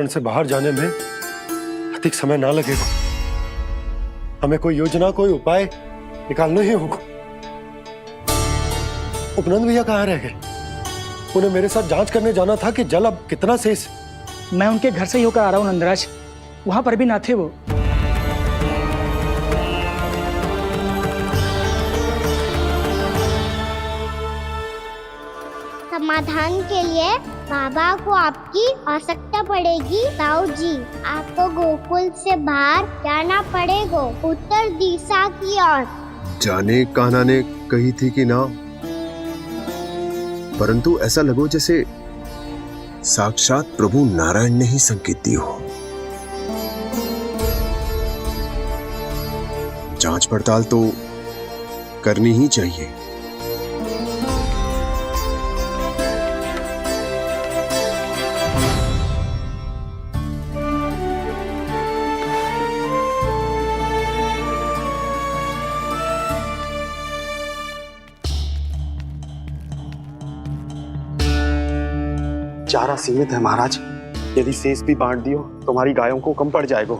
से बाहर जाने में अधिक समय ना लगेगा। हमें कोई योजना, कोई उपाय निकालना ही होगा। उपनंद भैया कहाँ रह गए? उन्हें मेरे साथ जांच करने जाना था कि जल अब कितना शेष। मैं उनके घर से ही होकर आ रहा हूँ नंदराज, वहां पर भी ना थे वो। समाधान के लिए बाबा को आपकी आवश्यकता पड़ेगी। ताऊ जी, आपको गोकुल से बाहर जाना पड़ेगा, उत्तर दिशा की ओर। जाने कान्हा ने कही थी कि ना, परंतु ऐसा लगो जैसे साक्षात प्रभु नारायण ने ही संकेत दी हो। जांच पड़ताल तो करनी ही चाहिए। चारा सीमित है महाराज, यदि शेष भी बांट दियो तो हमारी गायों को कम पड़ जाएगा।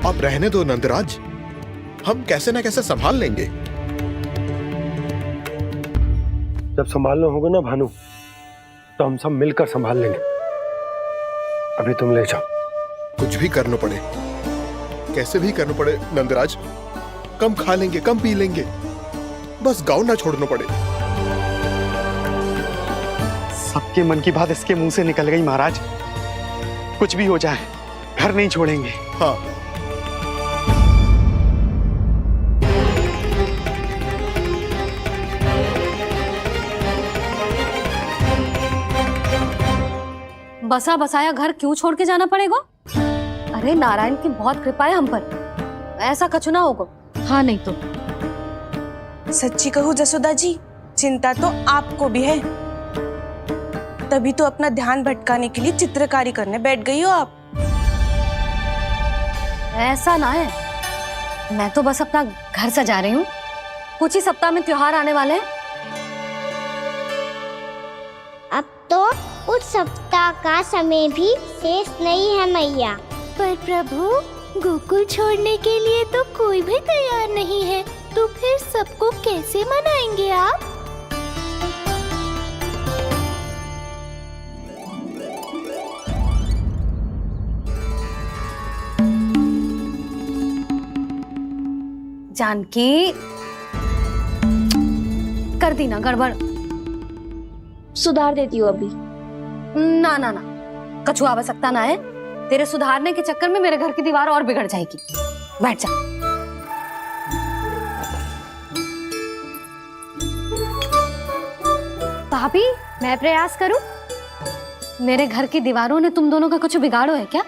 अब रहने दो नंदराज, हम कैसे न कैसे संभाल लेंगे। जब संभालना होगा ना भानु, तो हम सब मिलकर संभाल लेंगे। अभी तुम ले जाओ। कुछ भी करना पड़े, कैसे भी करना पड़े नंदराज, कम खा लेंगे, कम पी लेंगे, बस गाँव ना छोड़ना पड़े। सबके मन की बात इसके मुंह से निकल गई महाराज। कुछ भी हो जाए, घर नहीं छोड़ेंगे। हाँ, बसा बसाया घर क्यों छोड़ के जाना पड़ेगा? अरे नारायण की बहुत कृपा है हम पर, ऐसा कछु ना होगा। हाँ नहीं तो सच्ची कहूँ जसोदा जी, चिंता तो आपको भी है, तभी तो अपना ध्यान भटकाने के लिए चित्रकारी करने बैठ गई हो आप। ऐसा ना है, मैं तो बस अपना घर सजा रही हूँ। कुछ ही सप्ताह में त्योहार आने वाले हैं। अब तो कुछ सप्ताह का समय भी शेष नहीं है मैया। पर प्रभु, गोकुल छोड़ने के लिए तो कोई भी तैयार नहीं है, तो फिर सबको कैसे मनाएंगे आप? जानकी, कर दी ना गड़बड़। सुधार देती हूँ अभी। ना ना ना, कछु आवश्यकता ना है। तेरे सुधारने के चक्कर में मेरे घर की दीवार और बिगड़ जाएगी। बैठ जा। भाभी, मैं प्रयास करूं? मेरे घर की दीवारों ने तुम दोनों का कुछ बिगाड़ो है क्या?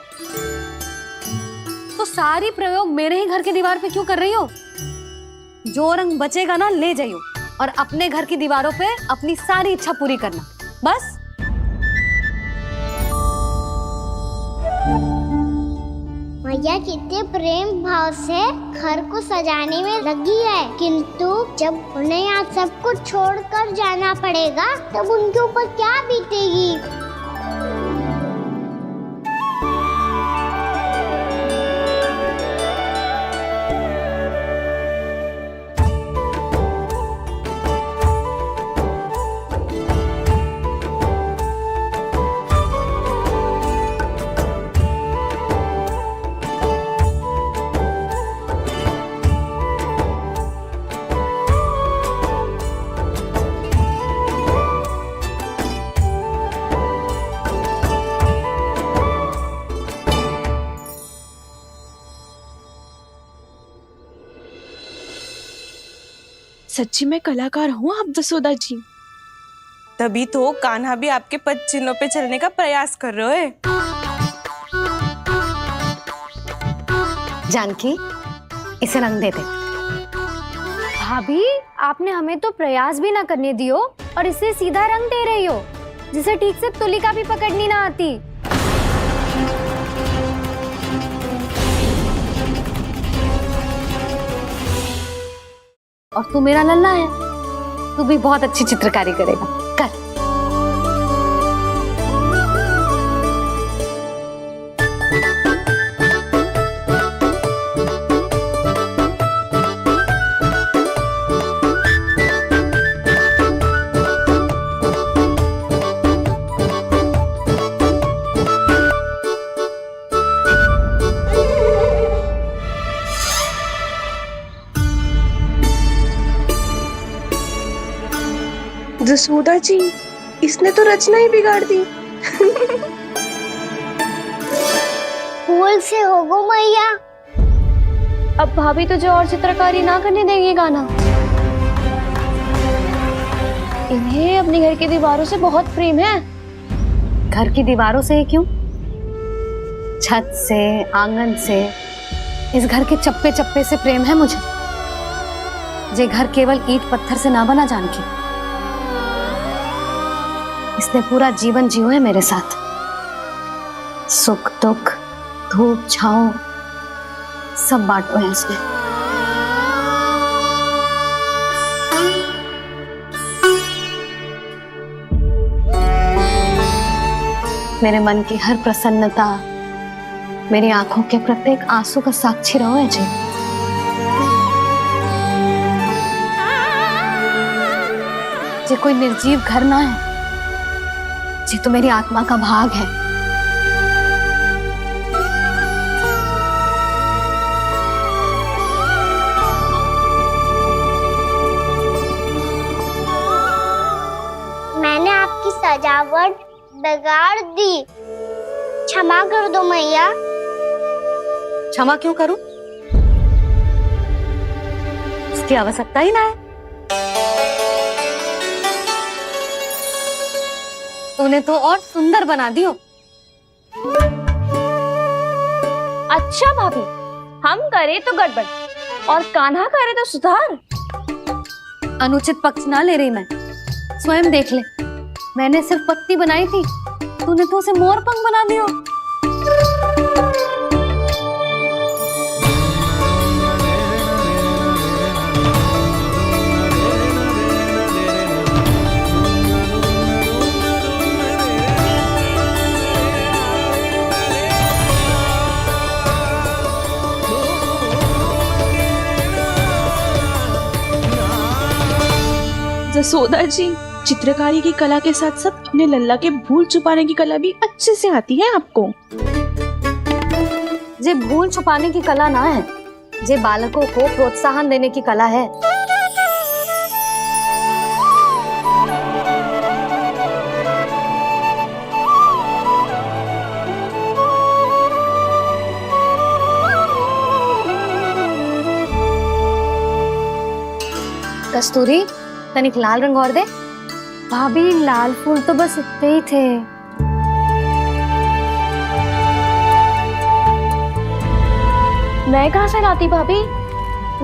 तो सारी प्रयोग मेरे ही घर की दीवार पे क्यों कर रही हो? जो रंग बचेगा ना ले जाइयो, और अपने घर की दीवारों पे अपनी सारी इच्छा पूरी करना, बस। मैया कितने प्रेम भाव से घर को सजाने में लगी है, किंतु जब उन्हें यहाँ सब कुछ छोड़कर जाना पड़ेगा तब उनके ऊपर क्या बीतेगी? सच्ची में कलाकार हूँ आप जसोदा जी, तभी तो कान्हा भी आपके पद चिन्हों पे चलने का प्रयास कर रहे हैं। जानकी, इसे रंग दे दे। भाभी, आपने हमें तो प्रयास भी ना करने दियो और इसे सीधा रंग दे रही हो, जिसे ठीक से तुलिका भी पकड़नी ना आती। और तू मेरा लल्ला है, तू भी बहुत अच्छी चित्रकारी करेगा। कर। जसोदा जी, इसने तो रचना ही बिगाड़ दी। फूल से होगो मैया। अब भाभी तुझे और चित्रकारी ना करने देंगे गाना। इन्हें अपने घर की दीवारों से बहुत प्रेम है। घर की दीवारों से ही क्यों, छत से, आंगन से, इस घर के चप्पे चप्पे से प्रेम है मुझे। ये घर केवल ईंट पत्थर से ना बना जानकी, इसने पूरा जीवन जियो है मेरे साथ। सुख दुख, धूप छांव सब बांटो है इसने। मेरे मन की हर प्रसन्नता, मेरी आंखों के प्रत्येक आंसू का साक्षी रहो है जी। ये कोई निर्जीव घर ना है, ये तो मेरी आत्मा का भाग है। मैंने आपकी सजावट बिगाड़ दी, क्षमा कर दो मैया। क्षमा क्यों करूं? उसकी आवश्यकता ही ना है। तूने तो और सुंदर बना दियो। अच्छा भाभी, हम करे तो गड़बड़ और कान्हा करे तो सुधार। अनुचित पक्ष ना ले रही मैं, स्वयं देख ले। मैंने सिर्फ पत्ती बनाई थी, तूने तो उसे मोर पंख बना दियो। जसोदा जी, चित्रकारी की कला के साथ साथ अपने लल्ला के भूल छुपाने की कला भी अच्छे से आती है आपको। ये भूल छुपाने की कला ना है, ये बालकों को प्रोत्साहन देने की कला है। कस्तूरी, तनिक लाल रंग और दे। भाभी लाल फूल तो बस इतने ही थे। मैं कहाँ से लाती भाभी,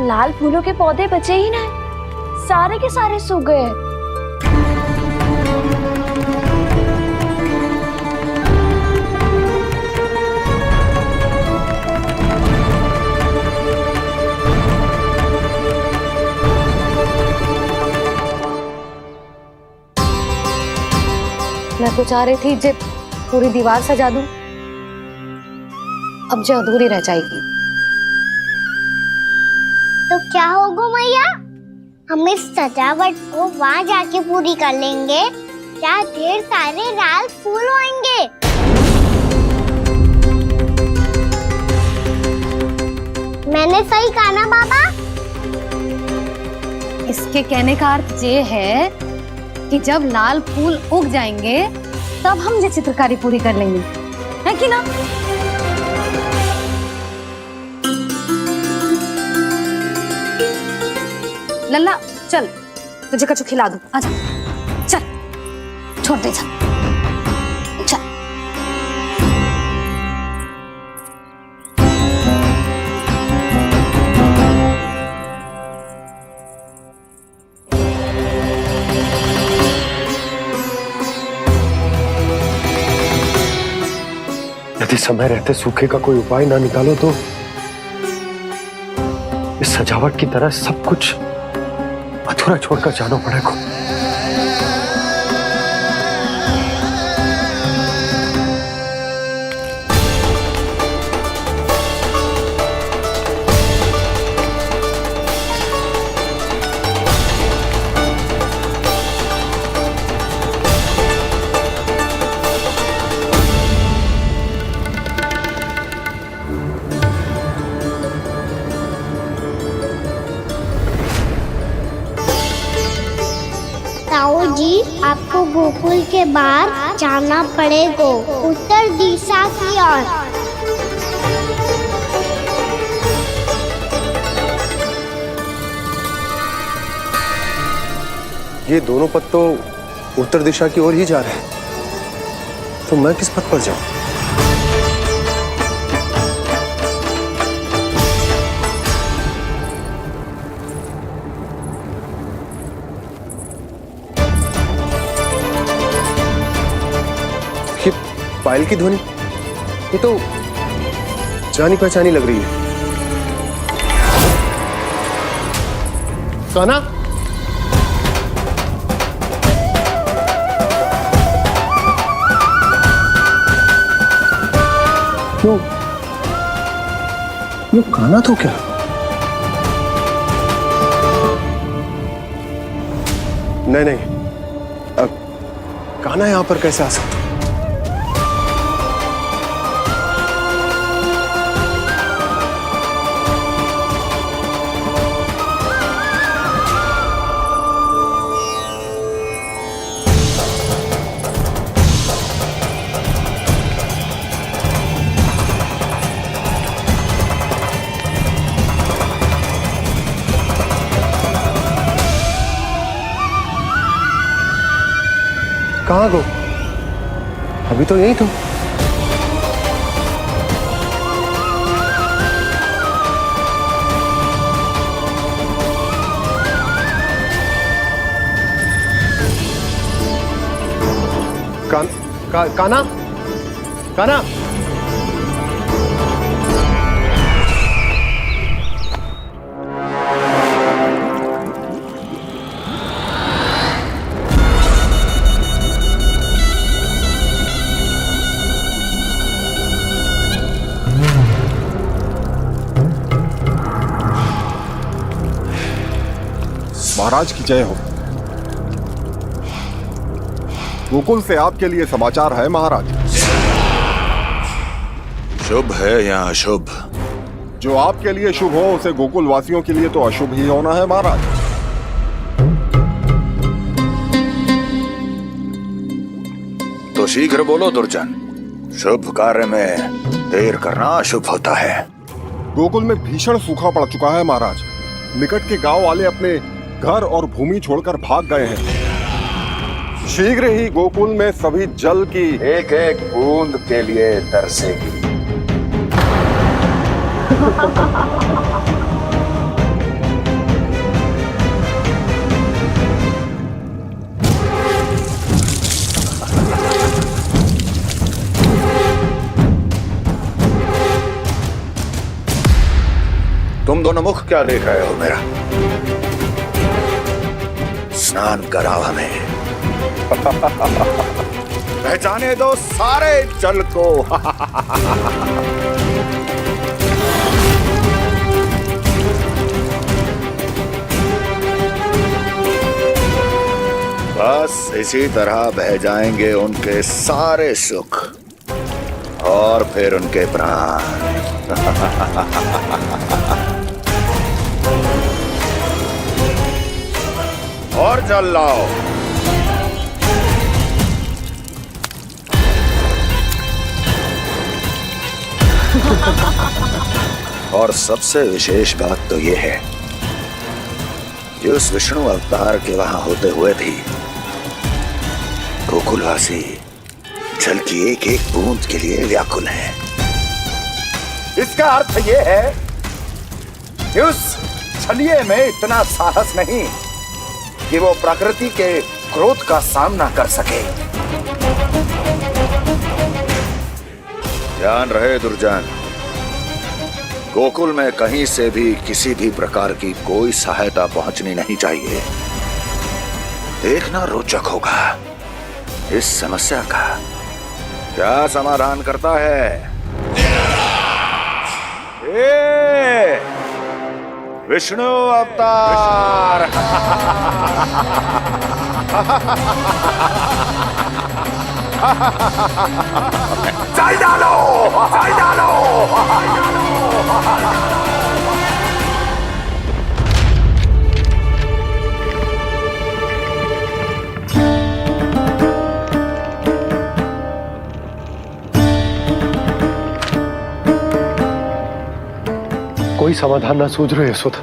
लाल फूलों के पौधे बचे ही ना, सारे के सारे सूख गए। मैं तो चाह रही थी जे पूरी दीवार सजा दूं, अब जो अधूरी रह जाएगी। तो क्या होगा मैया, हम इस सजावट को वहाँ जाके पूरी कर लेंगे जहाँ ढेर सारे लाल फूल होंगे। मैंने सही कहा ना बाबा? इसके कहने का अर्थ ये है कि जब लाल फूल उग जाएंगे तब हम ये चित्रकारी पूरी कर लेंगे, है कि ना? लल्ला चल, तुझे कछु खिला दूं, आजा, चल, छोड़ दे, चल। यदि समय रहते सूखे का कोई उपाय ना निकालो तो इस सजावट की तरह सब कुछ अधूरा छोड़कर जाना पड़ेगा। गोकुल के बाहर जाना पड़ेगा, उत्तर दिशा की ओर। ये दोनों पथ तो उत्तर दिशा की ओर ही जा रहे हैं, तो मैं किस पथ पर जाऊं? ये पायल की ध्वनि, ये तो जानी पहचानी लग रही है। कान्हा, वो कान्हा तो क्या? नहीं, कान्हा यहां पर कैसे आ सकता? कहाँ गो? अभी तो यही तो। कान्हा, कान्हा, महाराज की जय हो। गोकुल से आपके लिए समाचार है महाराज। शुभ है या अशुभ? जो आपके लिए शुभ हो उसे गोकुल वासियों के लिए तो अशुभ ही होना है महाराज। तो शीघ्र बोलो दुर्जन, शुभ कार्य में देर करना अशुभ होता है। गोकुल में भीषण सूखा पड़ चुका है महाराज। निकट के गांव वाले अपने घर और भूमि छोड़कर भाग गए हैं। शीघ्र ही गोकुल में सभी जल की एक एक बूंद के लिए तरसेगी। तुम दोनों मुख क्या देख रहे हो मेरा? स्नान कराओ हमें। पहचाने दो सारे जल को। बस इसी तरह बह जाएंगे उनके सारे सुख और फिर उनके प्राण। और जल लाओ। और सबसे विशेष बात तो ये है कि उस विष्णु अवतार के वहां होते हुए भी गोकुलवासी जल की एक एक बूंद के लिए व्याकुल हैं। इसका अर्थ ये है कि उस छलिए में इतना साहस नहीं कि वो प्रकृति के क्रोध का सामना कर सके। ध्यान रहे दुर्जन, गोकुल में कहीं से भी किसी भी प्रकार की कोई सहायता पहुंचनी नहीं चाहिए। देखना रोचक होगा इस समस्या का क्या समाधान करता है। विष्णु अवतार। जल डालो, जल डालो। कोई समाधान ना सूझ रहे यशोदा।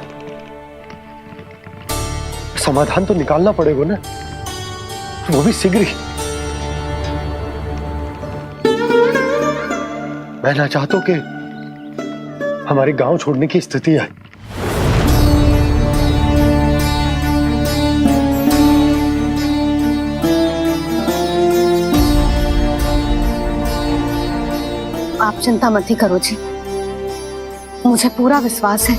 समाधान तो निकालना पड़ेगा ना, वो भी शीघ्र ही। मैं ना चाहता कि हमारे गांव छोड़ने की स्थिति आए। आप चिंता मत ही करो जी, मुझे पूरा विश्वास है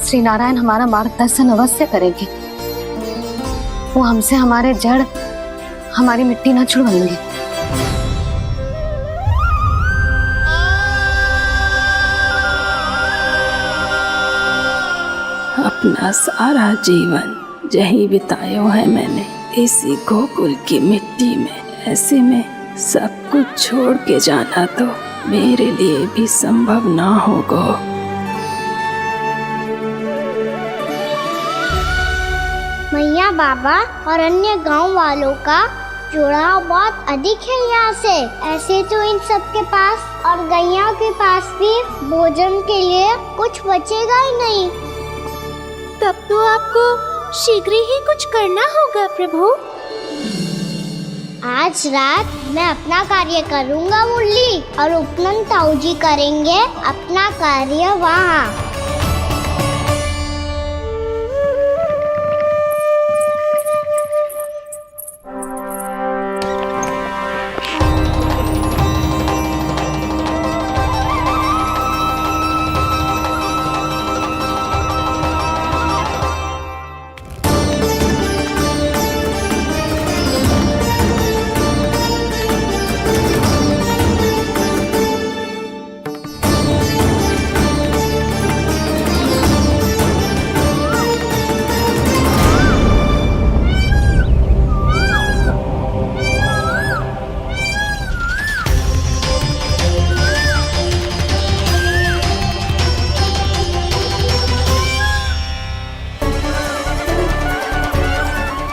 श्री नारायण हमारा मार्गदर्शन अवश्य करेंगे। वो हमसे हमारे जड़, हमारी मिट्टी ना छुड़वाएंगे। अपना सारा जीवन यही बितायो है मैंने, इसी गोकुल की मिट्टी में। ऐसे में सब कुछ छोड़ के जाना तो मेरे लिए भी संभव ना होगा। मैया बाबा और अन्य गांव वालों का जुड़ाव बहुत अधिक है यहाँ से। ऐसे तो इन सब के पास और गैया के पास भी भोजन के लिए कुछ बचेगा ही नहीं। तब तो आपको शीघ्र ही कुछ करना होगा प्रभु। आज रात मैं अपना कार्य करूँगा मुरली, और उपनंद ताऊ जी करेंगे अपना कार्य वहाँ।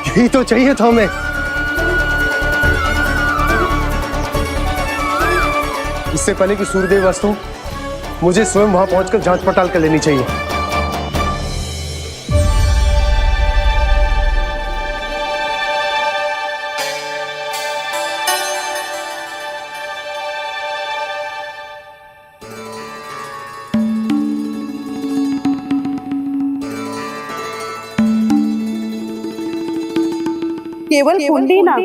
यही तो चाहिए था हमें। इससे पहले कि सूर्यदेव वस्तु, मुझे स्वयं वहां पहुंचकर जांच पड़ताल कर लेनी चाहिए। केवल कुंडी ना,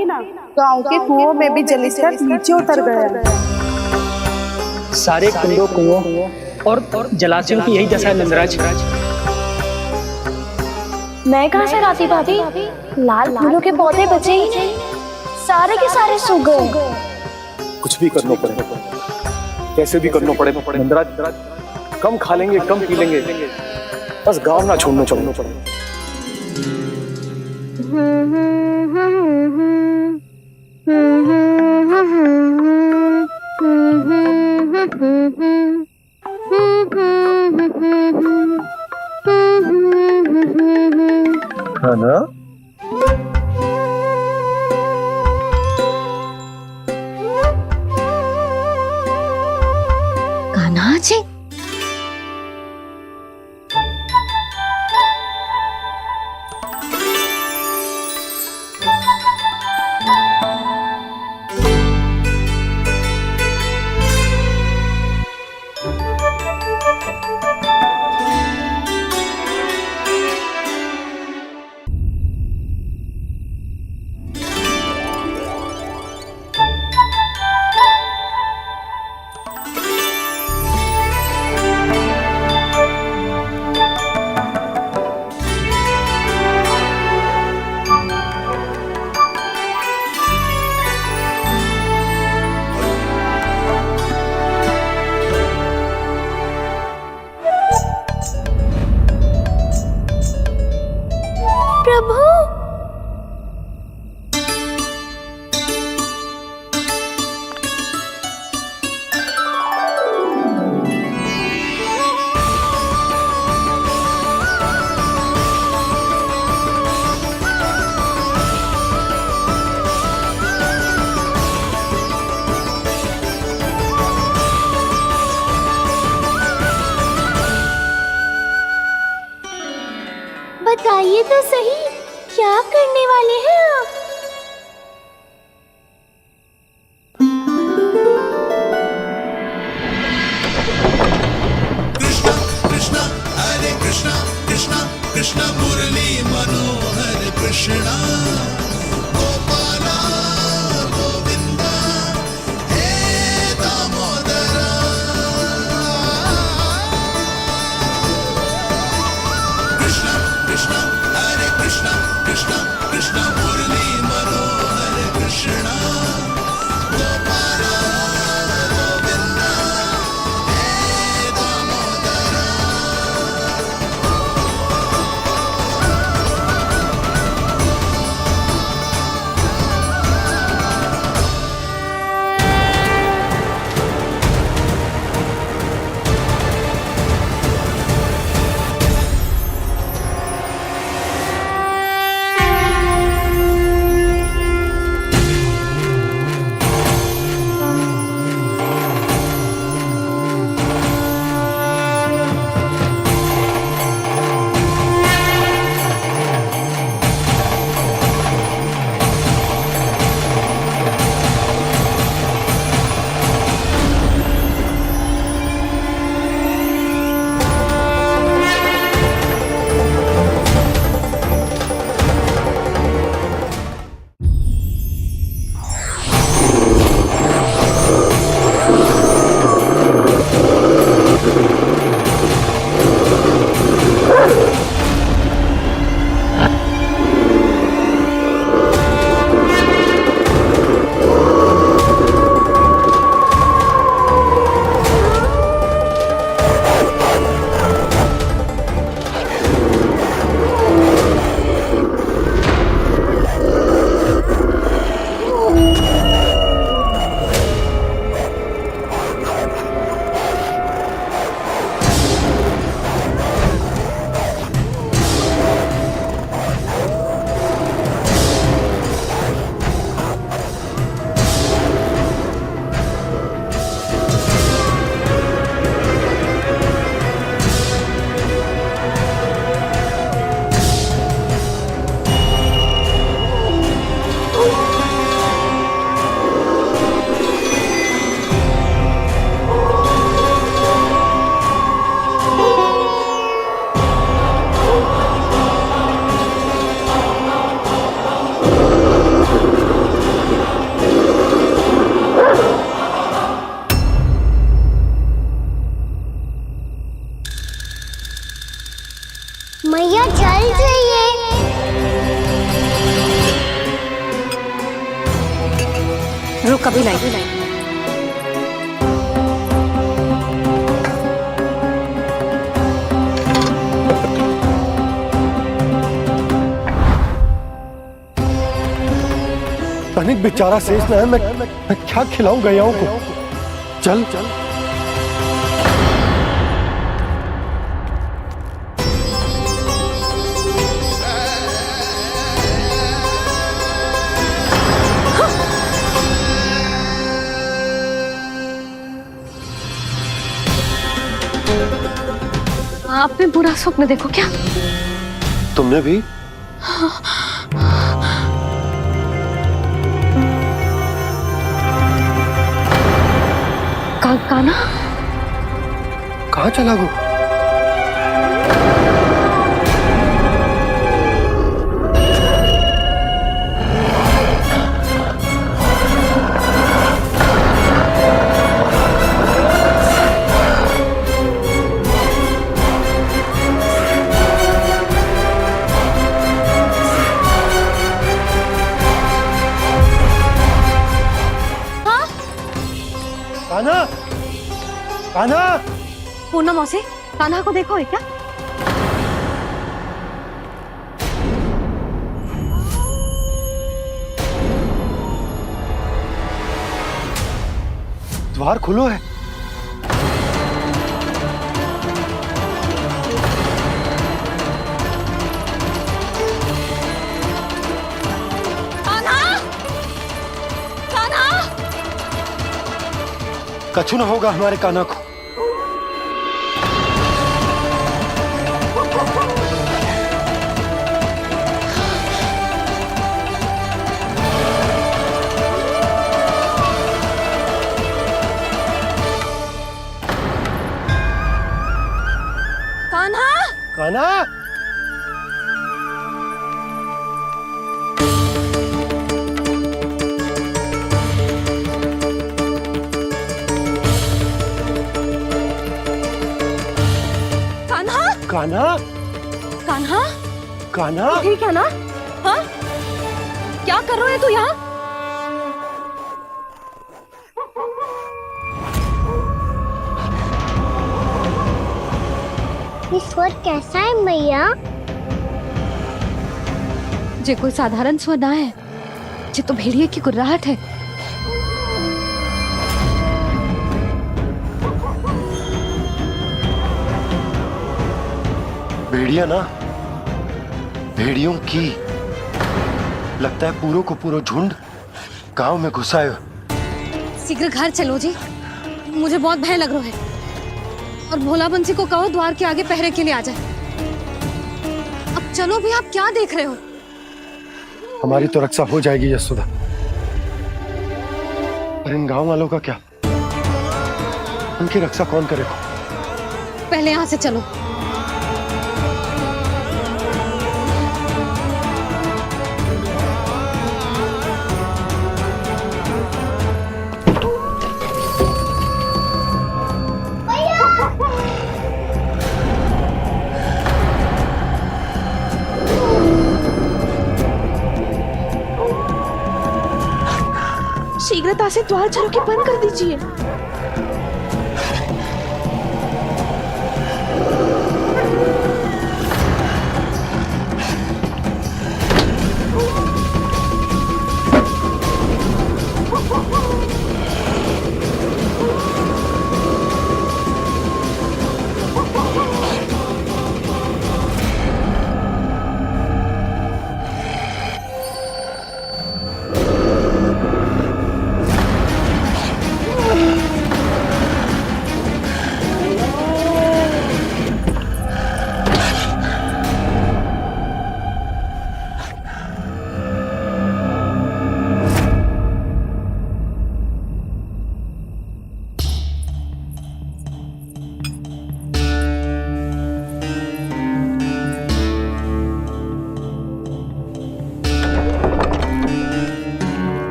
गांव के कुओं में भी जलस्तर नीचे उतर गया। सारे कुंडों, कुओं और जलाशयों की यही दशा है नंदराज। मैं कहाँ से लाती भाभी? लाल फूलों के पौधे बचे ही नहीं, सारे के सारे सूख गए। कुछ भी करना पड़े, कैसे भी करना पड़े नंदराज। कम खा लेंगे, कम पी लेंगे, बस गांव ना छोड़ना पड़े। है ना? कान्हा जी, बताइए तो सही, क्या करने वाले हैं आप? कृष्णा कृष्णा हरे कृष्णा कृष्णा कृष्णा मुरली मनोहर कृष्णा गोपाला गोविंदा हे दामोदरा कृष्णा कृष्णा हरे कृष्णा कृष्णा कृष्णा मुरली मनोहर कृष्णा गोपाला गोविंदा हे दामोदरा मैया चल जाइए। रुक अभी लाई। तनिक बेचारा शेष न है, मैं क्या खिलाऊं गयाओं को? चल चल आपने बुरा स्वप्न देखो क्या? तुमने भी? काना कहाँ चला गो? कान्हा, कान्हा, पूनम मौसी, कान्हा को देखो है क्या? द्वार खुलो है। कछु न होगा हमारे कान्हा को। कान्हा, कान्हा, कान्हा, कान्हा, कान्हा, ठीक है ना? हाँ, क्या कर रहे हो तू यहाँ? ये स्वर कैसा है मैया? जे कोई साधारण स्वर ना है, ये तो भेड़िए की गुर्राहट है। भेड़िया ना, भेड़ियों की लगता है पूरों को पूरा झुंड गांव में घुसा है। शीघ्र घर चलो जी, मुझे बहुत भय लग रहा है। और भोला बंसी को कहो द्वार के आगे पहरे के लिए आ जाए। अब चलो भी, आप क्या देख रहे हो? हमारी तो रक्षा हो जाएगी यशोदा, पर इन गांव वालों का क्या? उनकी रक्षा कौन करेगा? पहले यहाँ से चलो। शीघ्रता से द्वार चारों के बंद कर दीजिए।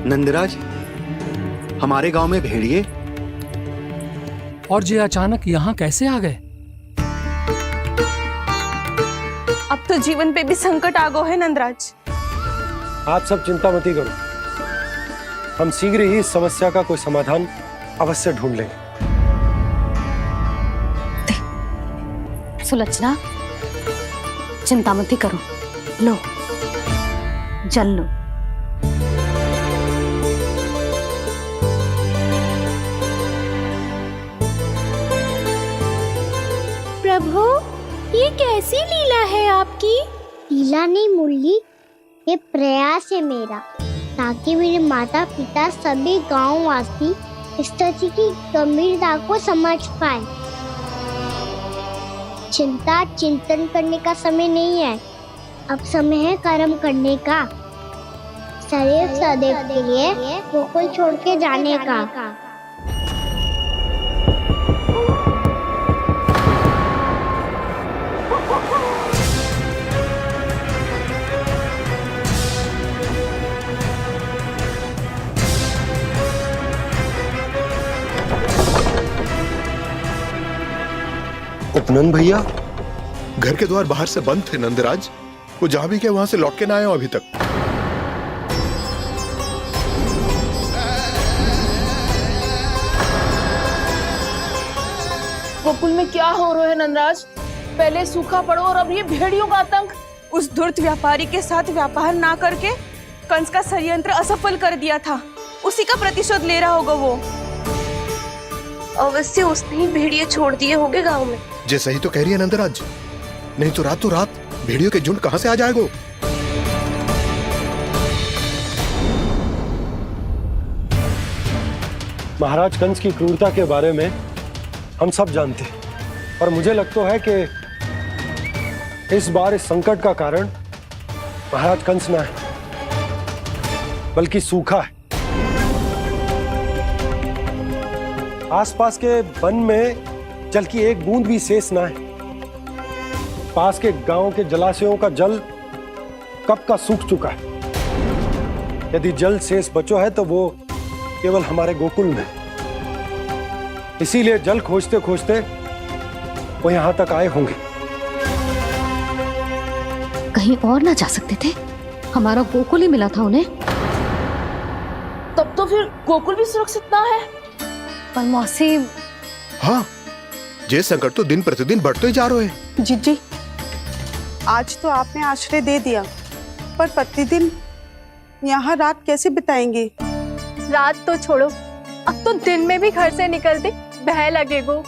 नंदराज, हमारे गांव में भेड़िए और ये अचानक यहाँ कैसे आ गए? अब तो जीवन पे भी संकट आ गो है नंदराज। आप सब चिंता मत करो, हम शीघ्र ही इस समस्या का कोई समाधान अवश्य ढूंढ लेंगे। सुलक्षणा, चिंता मत करो, लो जल लो। प्रभु, ये कैसी लीला है आपकी? लीला नहीं मुरली, ये प्रयास है मेरा, ताकि मेरे माता पिता सभी गांव वासी स्थिति की गंभीरता को समझ पाए। चिंता चिंतन करने का समय नहीं है, अब समय है कर्म करने का, सदैव सदैव के लिए गोकुल छोड़ के जाने का। उपनंद भैया, घर के द्वार बाहर से बंद थे नंदराज, वो जहां भी गए वहां से लौट के ना आए हो अभी तक। गोकुल में क्या हो रहा है नंदराज? पहले सूखा पड़ो और अब ये भेड़ियों का आतंक। उस धूर्त व्यापारी के साथ व्यापार ना करके कंस का षड्यंत्र असफल कर दिया था, उसी का प्रतिशोध ले रहा होगा वो। अवश्य उसने ही भेड़िए छोड़ दिए होंगे गांव में। जे सही तो कह रही है नंदराज, नहीं तो रात भेड़ियों के झुंड कहां से आ जाएगा? महाराज कंस की क्रूरता के बारे में हम सब जानते हैं, और मुझे लगता है कि इस बार इस संकट का कारण महाराज कंस ना है, बल्कि सूखा है। आसपास के वन में जल की एक बूंद भी शेष ना है। पास के गांव के जलाशयों का जल कब का सूख चुका है। यदि जल शेष बचो है तो वो केवल हमारे गोकुल में। इसीलिए जल खोजते खोजते वो यहां तक आए होंगे। कहीं और ना जा सकते थे? हमारा गोकुल ही मिला था उन्हें। तब तो फिर गोकुल भी सुरक्षित ना है। पर मौसी, हाँ, ये संकट तो दिन प्रतिदिन बढ़ते ही जा रहे हैं। जीजी, आज तो आपने आश्रय दे दिया, पर प्रतिदिन यहाँ रात कैसे बिताएंगे? रात तो छोड़ो, अब तो दिन में भी घर से निकलते भय लगेगो।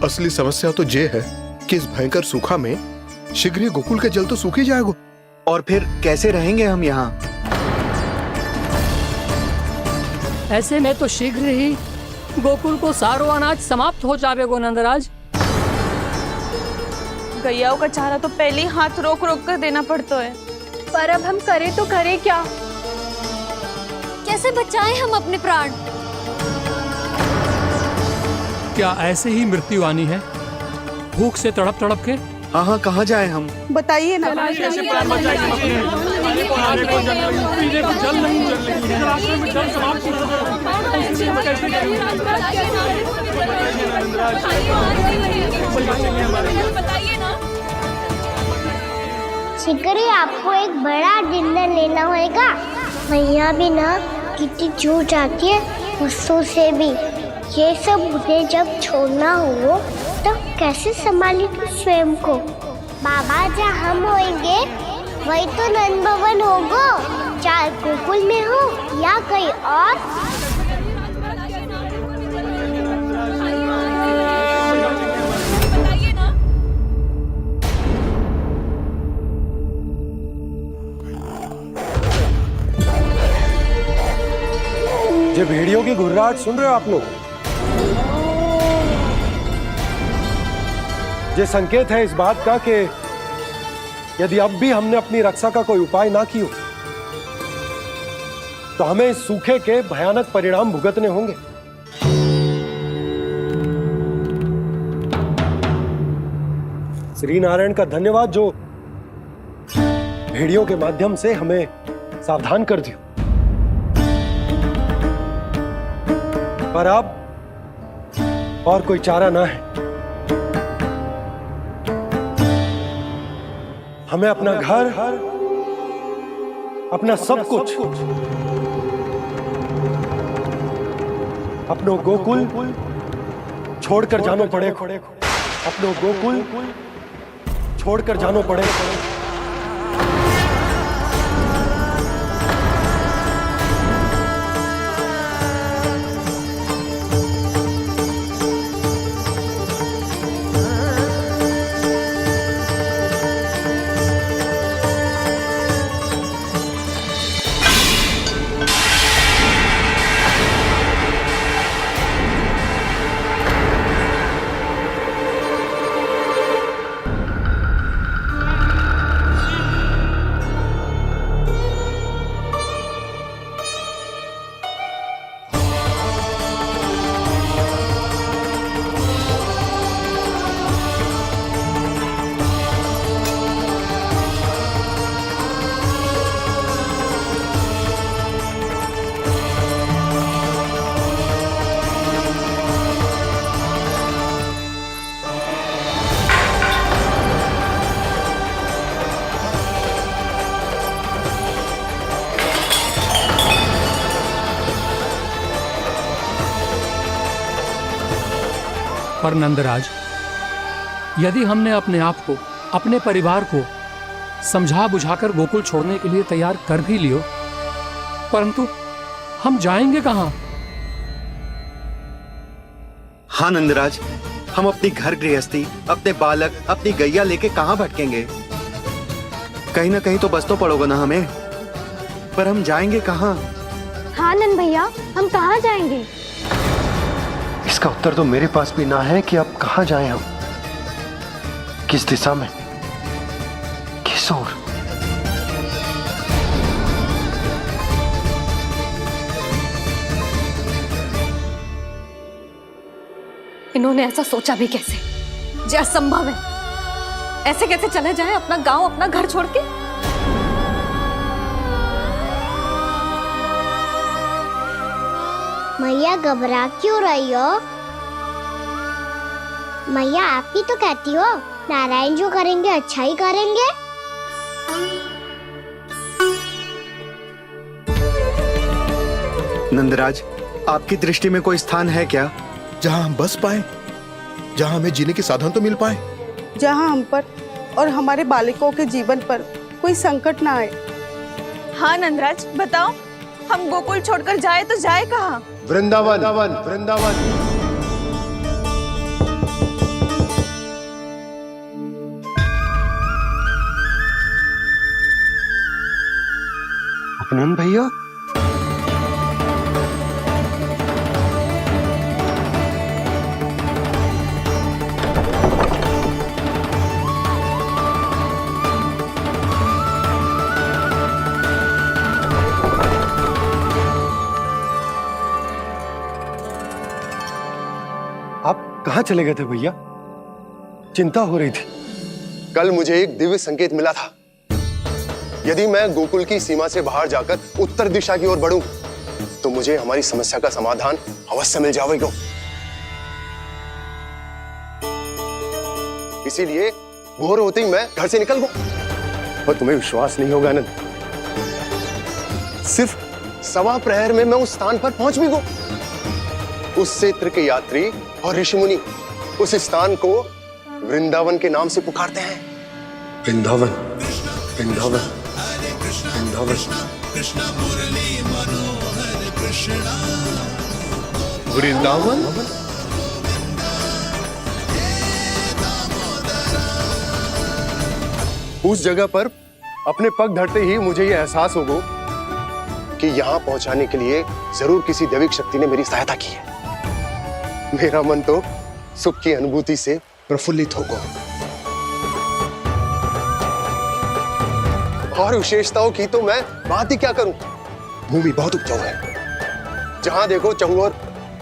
असली समस्या तो ये है कि इस भयंकर सूखा में शीघ्र ही गोकुल के जल तो सूख ही जाएगा। और फिर कैसे रहेंगे हम यहाँ? ऐसे में तो शीघ्र ही गोकुल को सारो अनाज समाप्त हो जाएगो नंदराज। गैयाओं का चारा तो पहले ही हाथ रोक रोक कर देना पड़ता है। पर अब हम करें तो करें क्या? कैसे बचाएं हम अपने प्राण? क्या ऐसे ही मृत्यु आनी है, भूख से तड़प तड़प के? हाँ हाँ, कहाँ जाए हम? बताइए ना। शिकारी, आपको एक बड़ा डिनर लेना होगा। मैया भी ना कितनी जूझ जाती है गुस्सों से भी। ये सब मुझे जब छोड़ना हो तो कैसे संभालेगी स्वयं को? बाबा जहाँ हम होंगे वही तो नंद भवन होगा, चाहे गोकुल में हो या कहीं और। ये भेड़ियों की घुर्राहट सुन रहे हो आप लोग? ये संकेत है इस बात का कि यदि अब भी हमने अपनी रक्षा का कोई उपाय ना किया तो हमें इस सूखे के भयानक परिणाम भुगतने होंगे। श्री नारायण का धन्यवाद जो भेड़ियों के माध्यम से हमें सावधान कर दिया। पर अब और कोई चारा ना है। हमें अपना घर, अपना सब कुछ, अपनो गोकुल छोड़कर जानो पड़ेगा। अपनो गोकुल छोड़कर जानो पड़ेगा। पर नंदराज, यदि हमने अपने आप को, अपने परिवार को समझा बुझाकर गोकुल छोड़ने के लिए तैयार कर भी लियो, परंतु हम जाएंगे कहां? हाँ नंदराज, हम अपनी घर गृहस्थी, अपने बालक, अपनी गैया लेके कहाँ भटकेंगे? कहीं ना कहीं तो बस तो पड़ोगे ना हमें। पर हम जाएंगे कहाँ? हाँ नंद भैया, हम कहाँ जाएंगे? इसका उत्तर तो मेरे पास भी ना है कि अब कहाँ जाएं हम, किस दिशा में, किस ओर। इन्होंने ऐसा सोचा भी कैसे? जो असंभव है। ऐसे कैसे चले जाए अपना गांव, अपना घर छोड़ के? मैया घबरा क्यों रही हो? मैया आप ही तो कहती हो नारायण जो करेंगे अच्छा ही करेंगे। नंदराज, आपकी दृष्टि में कोई स्थान है क्या जहां हम बस पाए, जहां हमें जीने के साधन तो मिल पाए, जहाँ हम पर और हमारे बालकों के जीवन पर कोई संकट ना आए। हाँ नंदराज, बताओ हम गोकुल छोड़कर जाए तो जाए कहाँ? वृंदावन, वृंदावन। अपनन भैया, आप कहाँ चले गए थे भैया? चिंता हो रही थी। कल मुझे एक दिव्य संकेत मिला था। यदि मैं गोकुल की सीमा से बाहर जाकर उत्तर दिशा की ओर बढ़ूं, तो मुझे हमारी समस्या का समाधान अवश्य मिल जाएगा। इसीलिए भोर होते ही मैं घर से निकल गया। और तुम्हें विश्वास नहीं होगा आनंद, सिर्फ सवा प्रहर में मैं उस स्थान पर पहुंच भी गया। उस क्षेत्र के यात्री और ऋषिमुनि उस स्थान को वृंदावन के नाम से पुकारते हैं। वृंदावन, वृंदावन, वृंदावन। कृष्ण मुरली मनोहर कृष्णा, वृंदावन। उस जगह पर अपने पग धरते ही मुझे यह एहसास होगा कि यहां पहुंचाने के लिए जरूर किसी दैविक शक्ति ने मेरी सहायता की है। मेरा मन तो सुख की अनुभूति से प्रफुल्लित होगा। और विशेषताओं की तो मैं बात ही क्या करूं। भूमि बहुत उपजाऊ है, जहां देखो चहुओर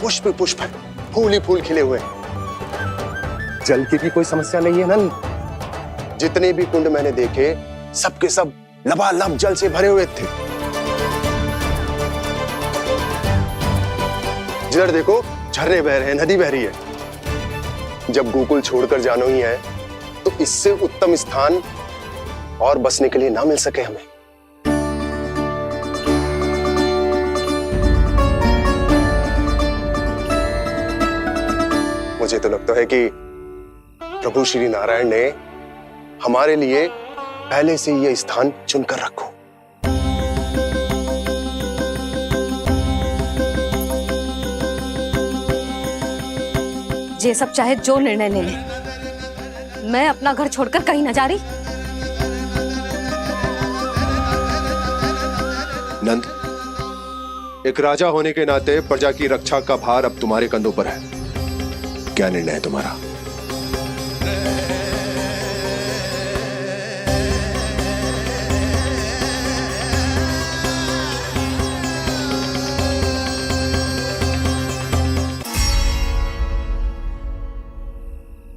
पुष्प पुष्प है, फूल ही फूल खिले हुए हैं। जल की भी कोई समस्या नहीं है नंद। जितने भी कुंड मैंने देखे सबके सब लबालब जल से भरे हुए थे। जिधर देखो झरने बह रहे हैं, नदी बह रही है। जब गोकुल छोड़कर जाना ही है तो इससे उत्तम स्थान और बसने के लिए ना मिल सके हमें। मुझे तो लगता है कि प्रभु श्री नारायण ने हमारे लिए पहले से यह स्थान चुनकर रखो। ये सब चाहे जो निर्णय ले ले, मैं अपना घर छोड़कर कहीं न जा रही। नंद, एक राजा होने के नाते प्रजा की रक्षा का भार अब तुम्हारे कंधों पर है। क्या निर्णय है तुम्हारा?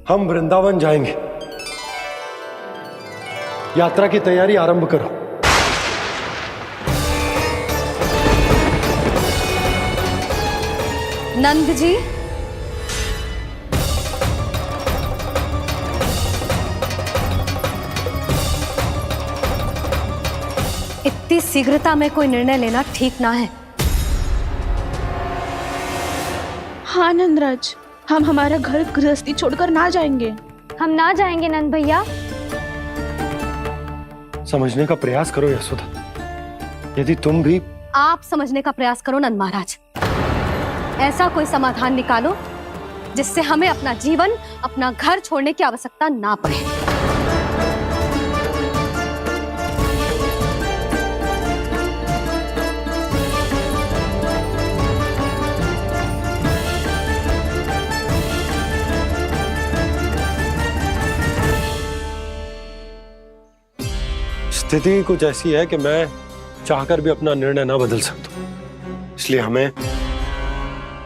हम वृंदावन जाएंगे। यात्रा की तैयारी आरंभ करो। नंद जी, इतनी शीघ्रता में कोई निर्णय लेना ठीक ना है। हाँ नंदराज, हम हमारा घर गृहस्थी छोड़कर ना जाएंगे। हम ना जाएंगे नंद भैया। समझने का प्रयास करो यशोदा। यदि तुम भी आप समझने का प्रयास करो नंद महाराज। ऐसा कोई समाधान निकालो जिससे हमें अपना जीवन, अपना घर छोड़ने की आवश्यकता ना पड़े। स्थिति कुछ ऐसी है कि मैं चाहकर भी अपना निर्णय ना बदल सकता, इसलिए हमें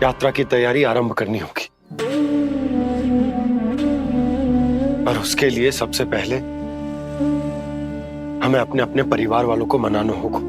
यात्रा की तैयारी आरंभ करनी होगी। पर उसके लिए सबसे पहले हमें अपने अपने परिवार वालों को मनाना होगा।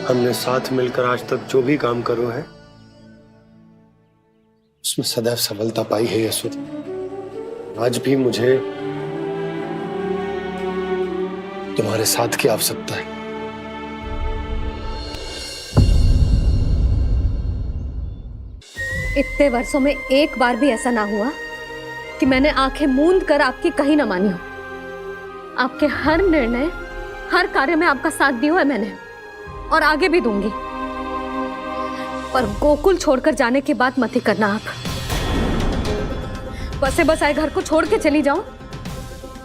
हमने साथ मिलकर आज तक जो भी काम करो है उसमें सदैव सफलता पाई है यशोदा। आज भी मुझे तुम्हारे साथ की आवश्यकता है। इतने वर्षों में एक बार भी ऐसा ना हुआ कि मैंने आंखें मूंद कर आपकी कहीं ना मानी हो। आपके हर निर्णय, हर कार्य में आपका साथ दिया है मैंने, और आगे भी दूंगी। पर गोकुल छोड़कर जाने की बात मत ही करना आप। बसे बसाए घर को छोड़ के चली जाऊं,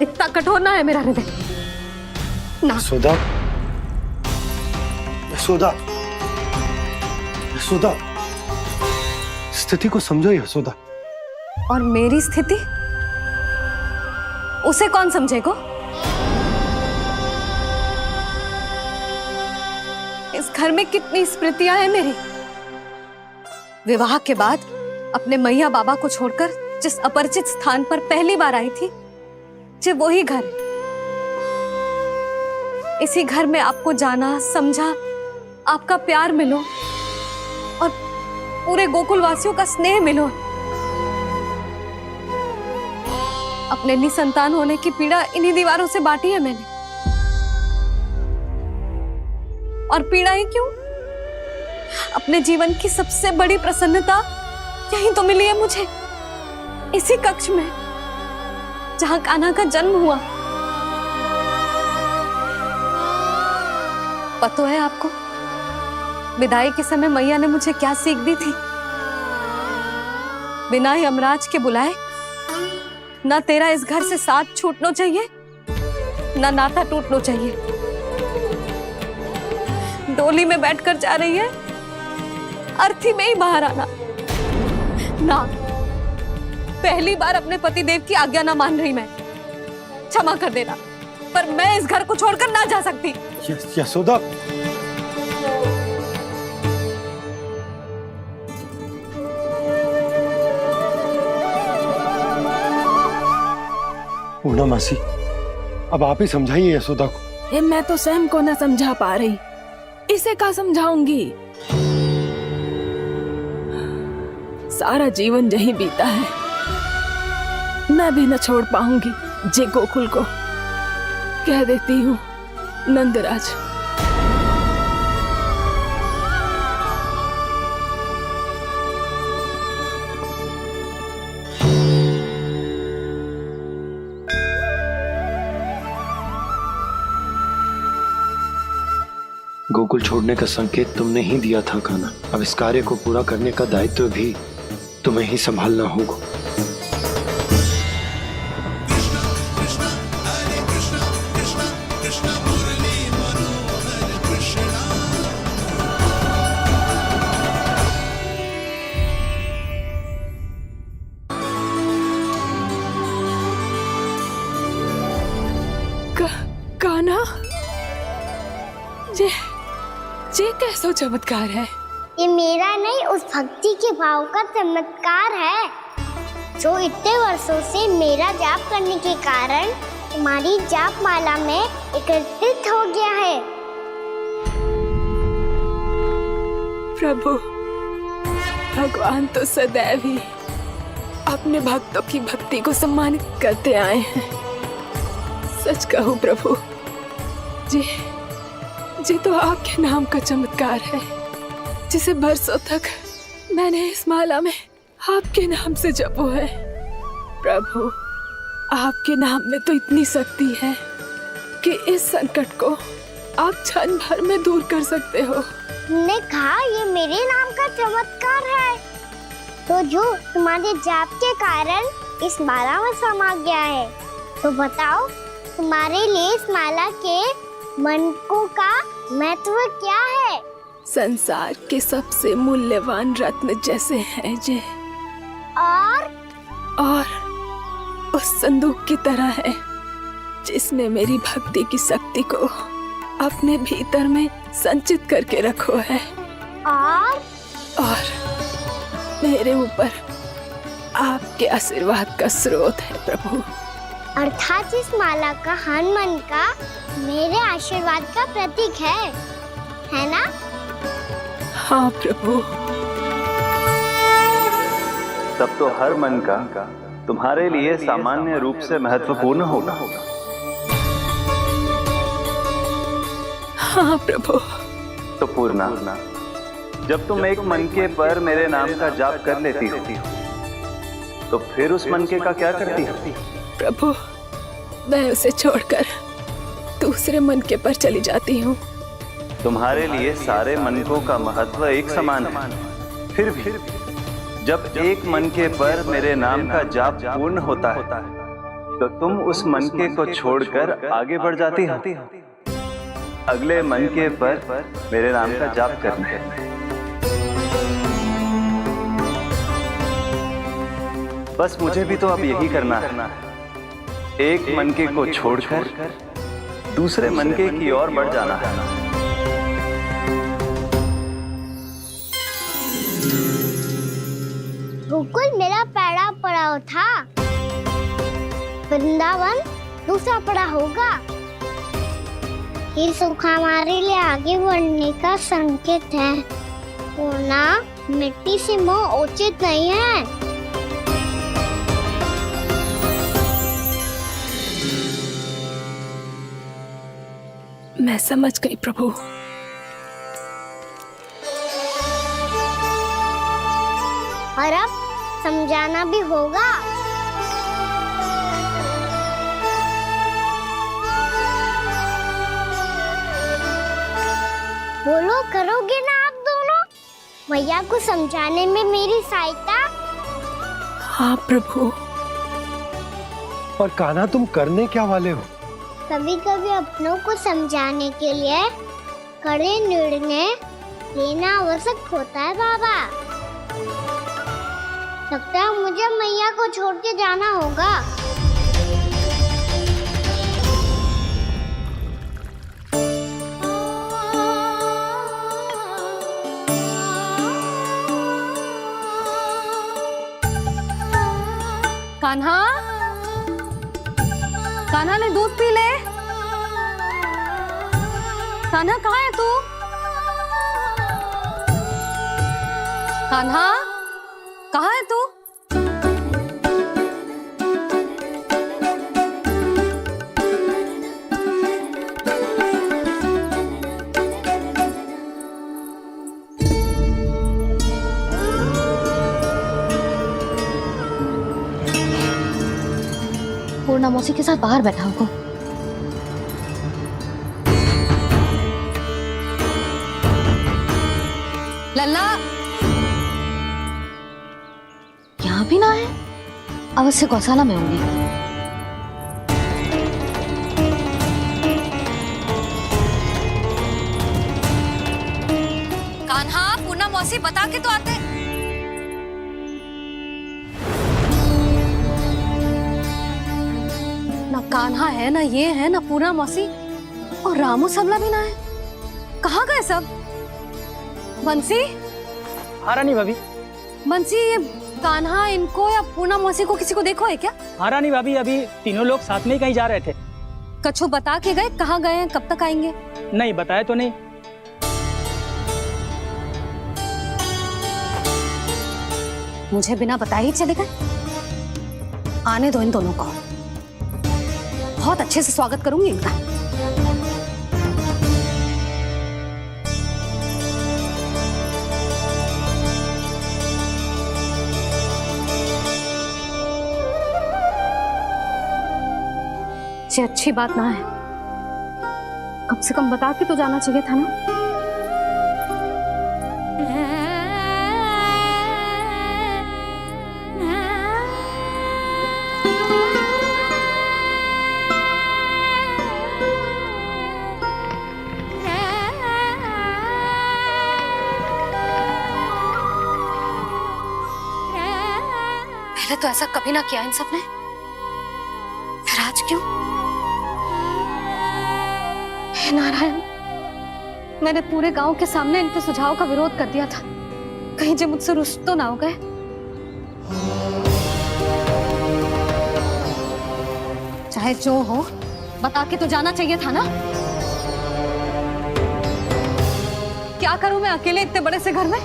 इतना कठोर ना है मेरा हृदय ना। यशोदा, यशोदा, यशोदा, स्थिति को समझो यशोदा। और मेरी स्थिति उसे कौन समझेगा? इस घर में कितनी स्मृतियां हैं मेरी। विवाह के बाद अपने मैया बाबा को छोड़कर जिस अपरिचित स्थान पर पहली बार आई थी, जो वही घर। इसी घर में आपको जाना, समझा, आपका प्यार मिलो और पूरे गोकुल वासियों का स्नेह मिलो। अपने निसंतान होने की पीड़ा इन्हीं दीवारों से बांटी है मैंने। और पीड़ा ही क्यों? अपने जीवन की सबसे बड़ी प्रसन्नता यही तो मिली है मुझे, इसी कक्ष में जहां कान्हा का जन्म हुआ। पता है आपको विदाई के समय मैया ने मुझे क्या सीख दी थी? बिना ही यमराज के बुलाए ना तेरा इस घर से साथ छूटना चाहिए, ना नाता टूटना चाहिए। डोली में बैठकर जा रही है, अर्थी में ही बाहर आना ना। पहली बार अपने पतिदेव की आज्ञा ना मान रही मैं, क्षमा कर देना, पर मैं इस घर को छोड़कर ना जा सकती। यशोदा, पूर्णा मासी, अब आप ही समझाइए यशोदा को। मैं तो स्वयं को न समझा पा रही, इसे क्या समझाऊंगी? सारा जीवन यही बीता है, मैं भी न छोड़ पाऊंगी जे गोकुल को। कह देती हूँ नंदराज। गोकुल छोड़ने का संकेत तुमने ही दिया था कान्हा। अब इस कार्य को पूरा करने का दायित्व भी तुम्हें ही संभालना होगा। कान्हा, ये कैसा चमत्कार है? ये मेरा नहीं, उस भक्ति के भाव का चमत्कार है जो इतने वर्षों से मेरा जाप करने के कारण तुम्हारी जाप माला में एकत्रित हो गया है। प्रभु, भगवान तो सदैव ही अपने भक्तों की भक्ति को सम्मानित करते आए हैं। सच कहूं प्रभु, जी तो आपके नाम का चमत्कार है जिसे बरसों तक मैंने इस माला में आपके नाम से जपो है। प्रभु, आपके नाम में तो इतनी शक्ति है कि इस संकट को आप क्षण भर में दूर कर सकते हो। तुमने कहा ये मेरे नाम का चमत्कार है, तो जो तुम्हारे जाप के कारण इस माला में समा गया है, तो बताओ तुम्हारे लिए इस माला के मनकों का महत्व क्या है? संसार के सबसे मूल्यवान रत्न जैसे हैं जे, और उस संदूक की तरह है जिसने मेरी भक्ति की शक्ति को अपने भीतर में संचित करके रखो है। और मेरे ऊपर आपके आशीर्वाद का स्रोत है प्रभु। अर्थात इस माला का हनुमान का मेरे आशीर्वाद का प्रतीक है ना? हाँ प्रभु। तब तो हर मन का तुम्हारे लिए सामान्य रूप से महत्वपूर्ण होगा। हाँ प्रभु। तो पूर्णा, जब तुम एक मनके पर मेरे नाम का जाप कर लेती हो, तो फिर उस मनके का क्या करती हो? प्रभु, मैं उसे छोड़कर दूसरे मनके पर चली जाती हूँ। तुम्हारे लिए सारे मनकों का महत्व एक समान है। फिर भी जब एक मनके पर मेरे नाम का जाप पूर्ण होता है, तो तुम उस मनके को छोड़कर आगे बढ़ जाती हो अगले मनके पर मेरे नाम का जाप करने। बस मुझे भी तो अब यही करना है, एक मनके को छोड़कर दूसरे मनके की ओर बढ़ जाना है। गोकुल मेरा पहला पड़ाव था, वृंदावन दूसरा पड़ा होगा। ये सुख हमारे लिए आगे बढ़ने का संकेत है। पूर्णा, मिट्टी से मोह उचित नहीं है। मैं समझ गई प्रभु। और अब समझाना भी होगा। बोलो, करोगे ना आप दोनों? मैया को समझाने में मेरी सहायता? हाँ प्रभु। और कान्हा, तुम करने क्या वाले हो? कभी कभी अपनों को समझाने के लिए कड़े निर्णय लेना आवश्यक होता है बाबा। लगता है मुझे मैया को छोड़ के जाना होगा। कान्हा, कान्हा ने दूध पी ले। कान्हा कहाँ है तू? कान्हा, कहाँ है तू? पूर्णा मौसी के साथ बाहर बैठा होगा। लल्ला, यहाँ भी ना है। अवश्य गौशाला में होंगी। कान्हा, पूर्णा मौसी बता के तो आते। ना कान्हा है, ना ये है, ना पूर्णा मौसी, और रामू सबला भी ना है। कहाँ गए सब? बंसी? हाँ रानी भाभी। बंसी, ये कान्हा इनको या पूर्णा मौसी को किसी को देखो है क्या? हाँ रानी भाभी, अभी तीनों लोग साथ में ही कहीं जा रहे थे। कछु बता के गए कहाँ गए हैं, कब तक आएंगे? नहीं बताया तो नहीं। मुझे बिना बताए ही चले गए। आने दो इन दोनों को, बहुत अच्छे से स्वागत करूंगी इनका। ये अच्छी बात ना है। कम से कम बता के तो जाना चाहिए था ना। पहले तो ऐसा कभी ना किया इन सब ने, फिर आज क्यों? हे नारायण, मैंने पूरे गांव के सामने इनके सुझाव का विरोध कर दिया था, कहीं जो मुझसे रुष्ट तो ना हो गए। चाहे जो हो, बता के तो जाना चाहिए था ना। क्या करूं मैं अकेले इतने बड़े से घर में?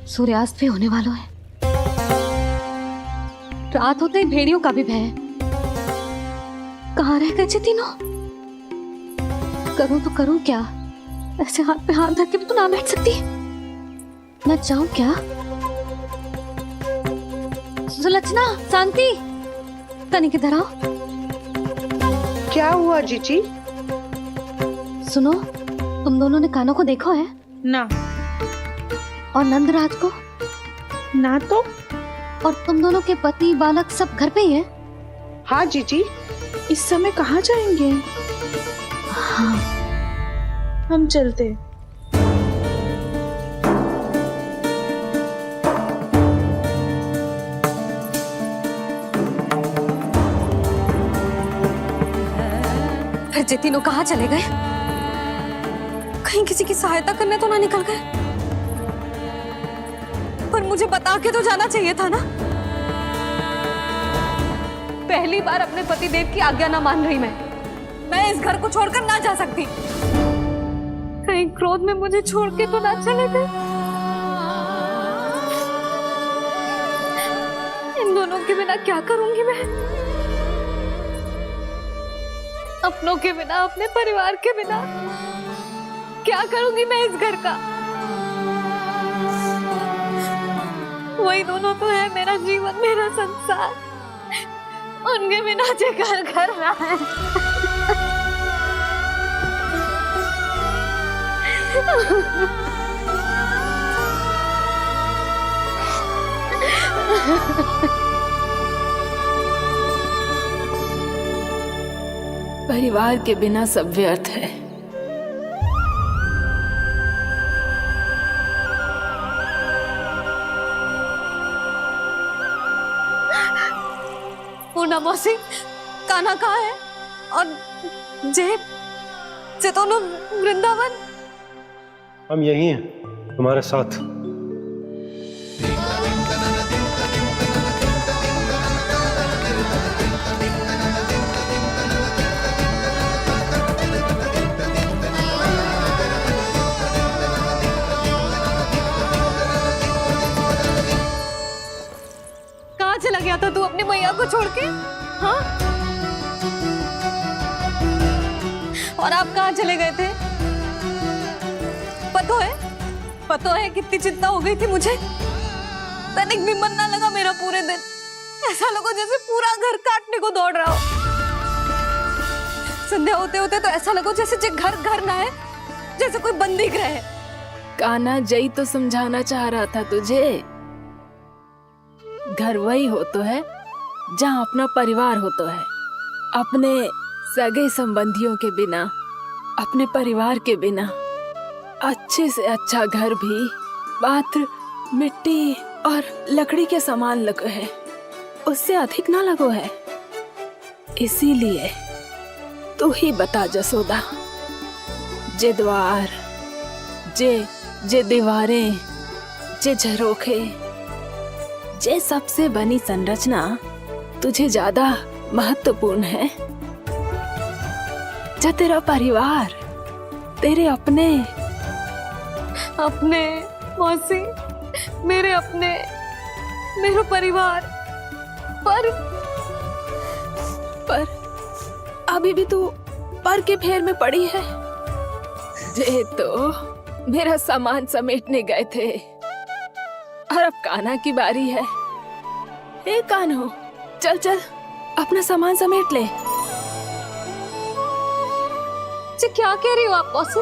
सूर्यास्त भी होने वाला है, रात होते ही भेड़ियों का भी भय है। कहाँ रह गए तीनों? करूं तो करूं क्या? ऐसे हाथ पे हाथ धर के भी तो ना बैठ सकती। मैं जाऊं क्या? सुलक्षणा, शांति, तनी किधर आओ। क्या हुआ जीजी? सुनो, तुम दोनों ने कानों को देखो है ना? और नंदराज को ना तो। और तुम दोनों के पति बालक सब घर पे ही हैं? हाँ जीजी, इस समय कहाँ जाएंगे? हाँ, हम चलते। फिर ये तीनों कहाँ चले गए? कहीं किसी की सहायता करने तो ना निकल गए? पर मुझे बता के तो जाना चाहिए था ना। पहली बार अपने पतिदेव की आज्ञा ना मान रही मैं इस घर को छोड़कर ना जा सकती। कहीं क्रोध में मुझे छोड़ के तो ना चले गए। इन दोनों के बिना क्या करूंगी मैं? अपनों के बिना, अपने परिवार के बिना क्या करूंगी मैं इस घर का? वही दोनों तो है मेरा जीवन, मेरा संसार। उनके बिना जे घर घर रहा है। परिवार के बिना सब व्यर्थ है। पूना मौसी, कान्हा कहाँ है? और जे दोनों वृंदावन? हम यही हैं, तुम्हारे साथ। कहाँ चला गया था तू अपनी मैया को छोड़ के? हाँ? और आप कहाँ चले गए थे? पता है कितनी चिंता हो गई थी मुझे। तनिक भी मन ना लगा मेरा पूरे दिन। ऐसा लगा जैसे पूरा घर काटने को दौड़ रहा हो। संध्या होते होते तो ऐसा लगा जैसे घर घर ना है, जैसे कोई बंदी गृह है। कान्हा, जय तो समझाना चाह रहा था तुझे। घर वही हो तो है जहाँ अपना परिवार हो तो है। अपने सगे संबंधियों के बिना, अपने परिवार के बिना अच्छे से अच्छा घर भी मात्र मिट्टी और लकड़ी के समान लगो है, उससे अधिक ना लगो है। इसीलिए तू ही बता जसोदा, जे द्वार, जे दीवारें, जे झरोखे, जे सबसे बनी संरचना तुझे ज्यादा महत्वपूर्ण है? जा तेरा परिवार, तेरे अपने मौसी, मेरे अपने, मेरा परिवार। पर अभी भी तू पर के फेर में पड़ी है। जे तो मेरा सामान समेटने गए थे और अब कान्हा की बारी है। ए कान्हो, चल चल अपना सामान समेट ले। जी क्या कह रही हो आप मौसी?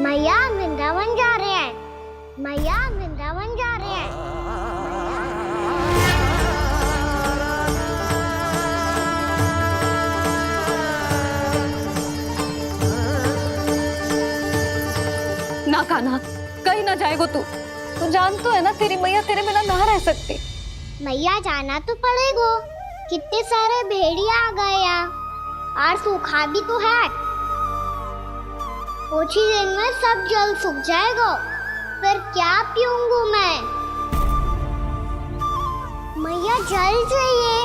मैया वृंदावन जा रहे हैं। मैया वृंदावन जा रहे हैं। ना कान्हा, कहीं ना जाएगो तू जान तो है ना तेरी मैया तेरे बिना ना रह सकती। मैया जाना तो पड़ेगा। कितने सारे भेड़िया आ गए यहाँ और सूखा भी तो है। कुछ ही दिन में सब जल सूख जाएगा, फिर क्या पीऊंगी मैं? मैया जल चाहिए।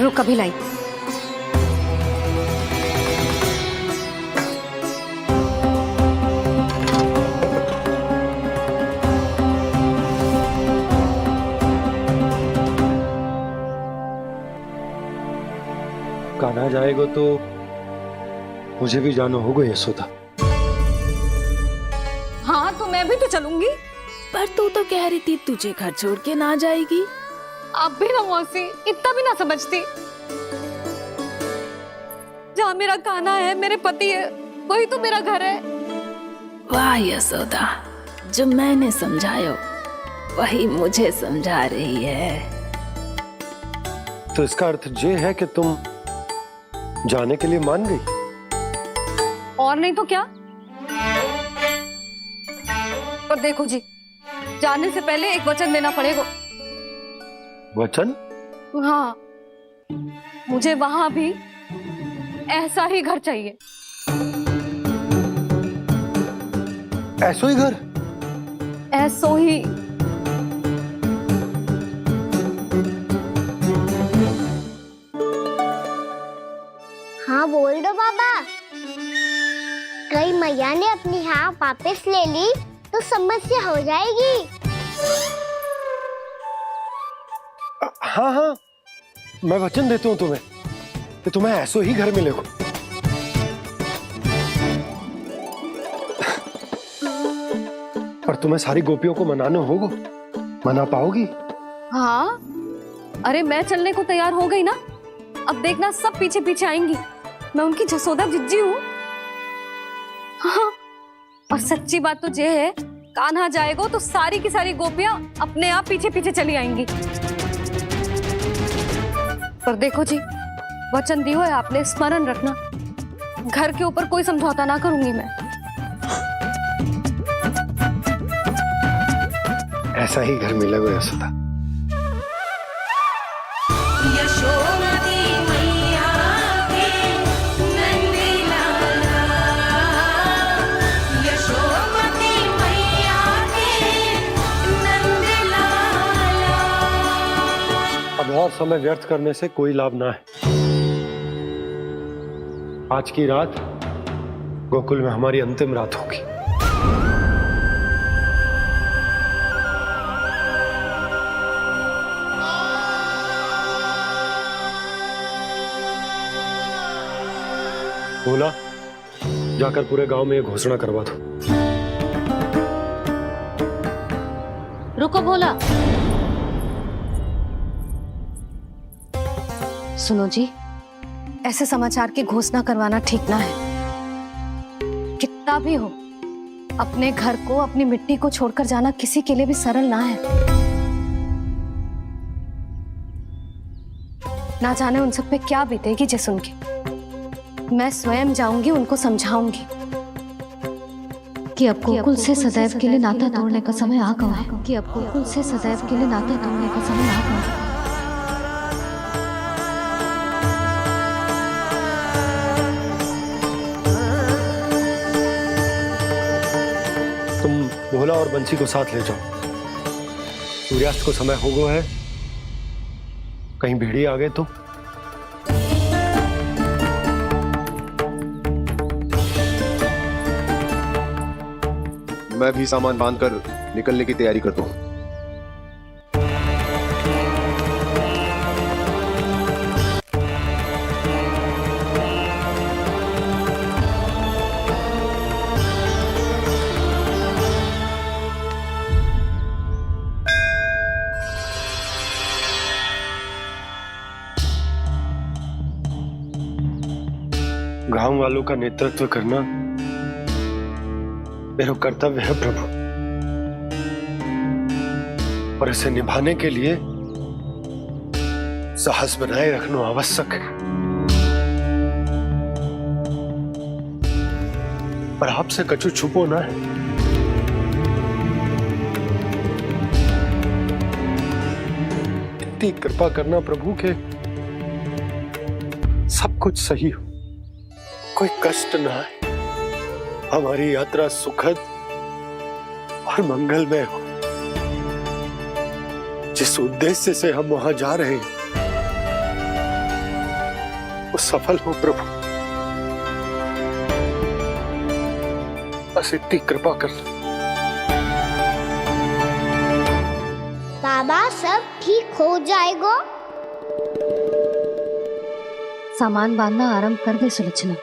रुक अभी लाई। कान्हा जाएगा तो मुझे भी जाना होगा यशोदा। हाँ तो मैं भी तो चलूंगी। पर तू तो कह रही थी तुझे घर छोड़ के ना जाएगी। आप भी ना मौसी, इतना भी ना समझती। जहाँ मेरा कान्हा है, मेरे पति है, वही तो मेरा घर है। वाह यशोदा, जो मैंने समझायो वही मुझे समझा रही है। तो इसका अर्थ ये है कि तुम जाने के लिए मान गई? और नहीं तो क्या। और देखो जी, जाने से पहले एक वचन देना पड़ेगा। वचन? हाँ, मुझे वहां भी ऐसा ही घर चाहिए। ऐसो ही घर? ऐसो ही। हाँ बोल दो बाबा। कई मैया ने अपनी हाँ वापस ले ली तो समस्या हो जाएगी। हाँ हाँ, मैं वचन देता हूँ तुम्हें कि तुम्हें ऐसो ही घर मिलेगा। पर तुम्हें सारी गोपियों को मनाना होगा। मना पाओगी? हाँ, अरे मैं चलने को तैयार हो गई ना। अब देखना सब पीछे पीछे आएंगी। मैं उनकी जसोदा जिज्जी हूँ। हाँ, और सच्ची बात तो ये है, कान्हा जाएगा तो सारी की सारी गोपियां अपने आप पीछे पीछे चली आएंगी। पर देखो जी, वचन दियो है आपने, स्मरण रखना। घर के ऊपर कोई समझौता ना करूंगी मैं। ऐसा ही घर मिलेगा यशोदा। अब और समय व्यर्थ करने से कोई लाभ ना है। आज की रात गोकुल में हमारी अंतिम रात होगी। बोला, जाकर पूरे गांव में ये घोषणा करवा दो। रुको भोला। सुनो जी, ऐसे समाचार की घोषणा करवाना ठीक ना है। कितना भी हो, अपने घर को, अपनी मिट्टी को छोड़कर जाना किसी के लिए भी सरल ना है। ना जाने उन सब पे क्या बीतेगी जे सुन के। मैं स्वयं जाऊंगी, उनको समझाऊंगी कि अब गोकुल से सदैव के लिए नाता तोड़ने का समय आ गया है। कि अब गोकुल से सदैव के लिए नाता तोड़ने का समय आ गया है। तुम भोला और बंसी को साथ ले जाओ। सूर्यास्त को समय हो गया है, कहीं भेड़ी आ गए तो। मैं भी सामान बांधकर निकलने की तैयारी करता हूँ। गांव वालों का नेतृत्व करना मेरा कर्तव्य है प्रभु, और इसे निभाने के लिए साहस बनाए रखना आवश्यक है। पर आपसे कछु छुपो ना है। इतनी कृपा करना प्रभु के सब कुछ सही हो, कोई कष्ट ना है, हमारी यात्रा सुखद और मंगलमय हो। जिस उद्देश्य से हम वहां जा रहे हैं वो सफल हो प्रभु, बस इतनी कृपा कर। बाबा सब ठीक हो जाएगा। सामान बांधना आरंभ कर दे सुलोचना।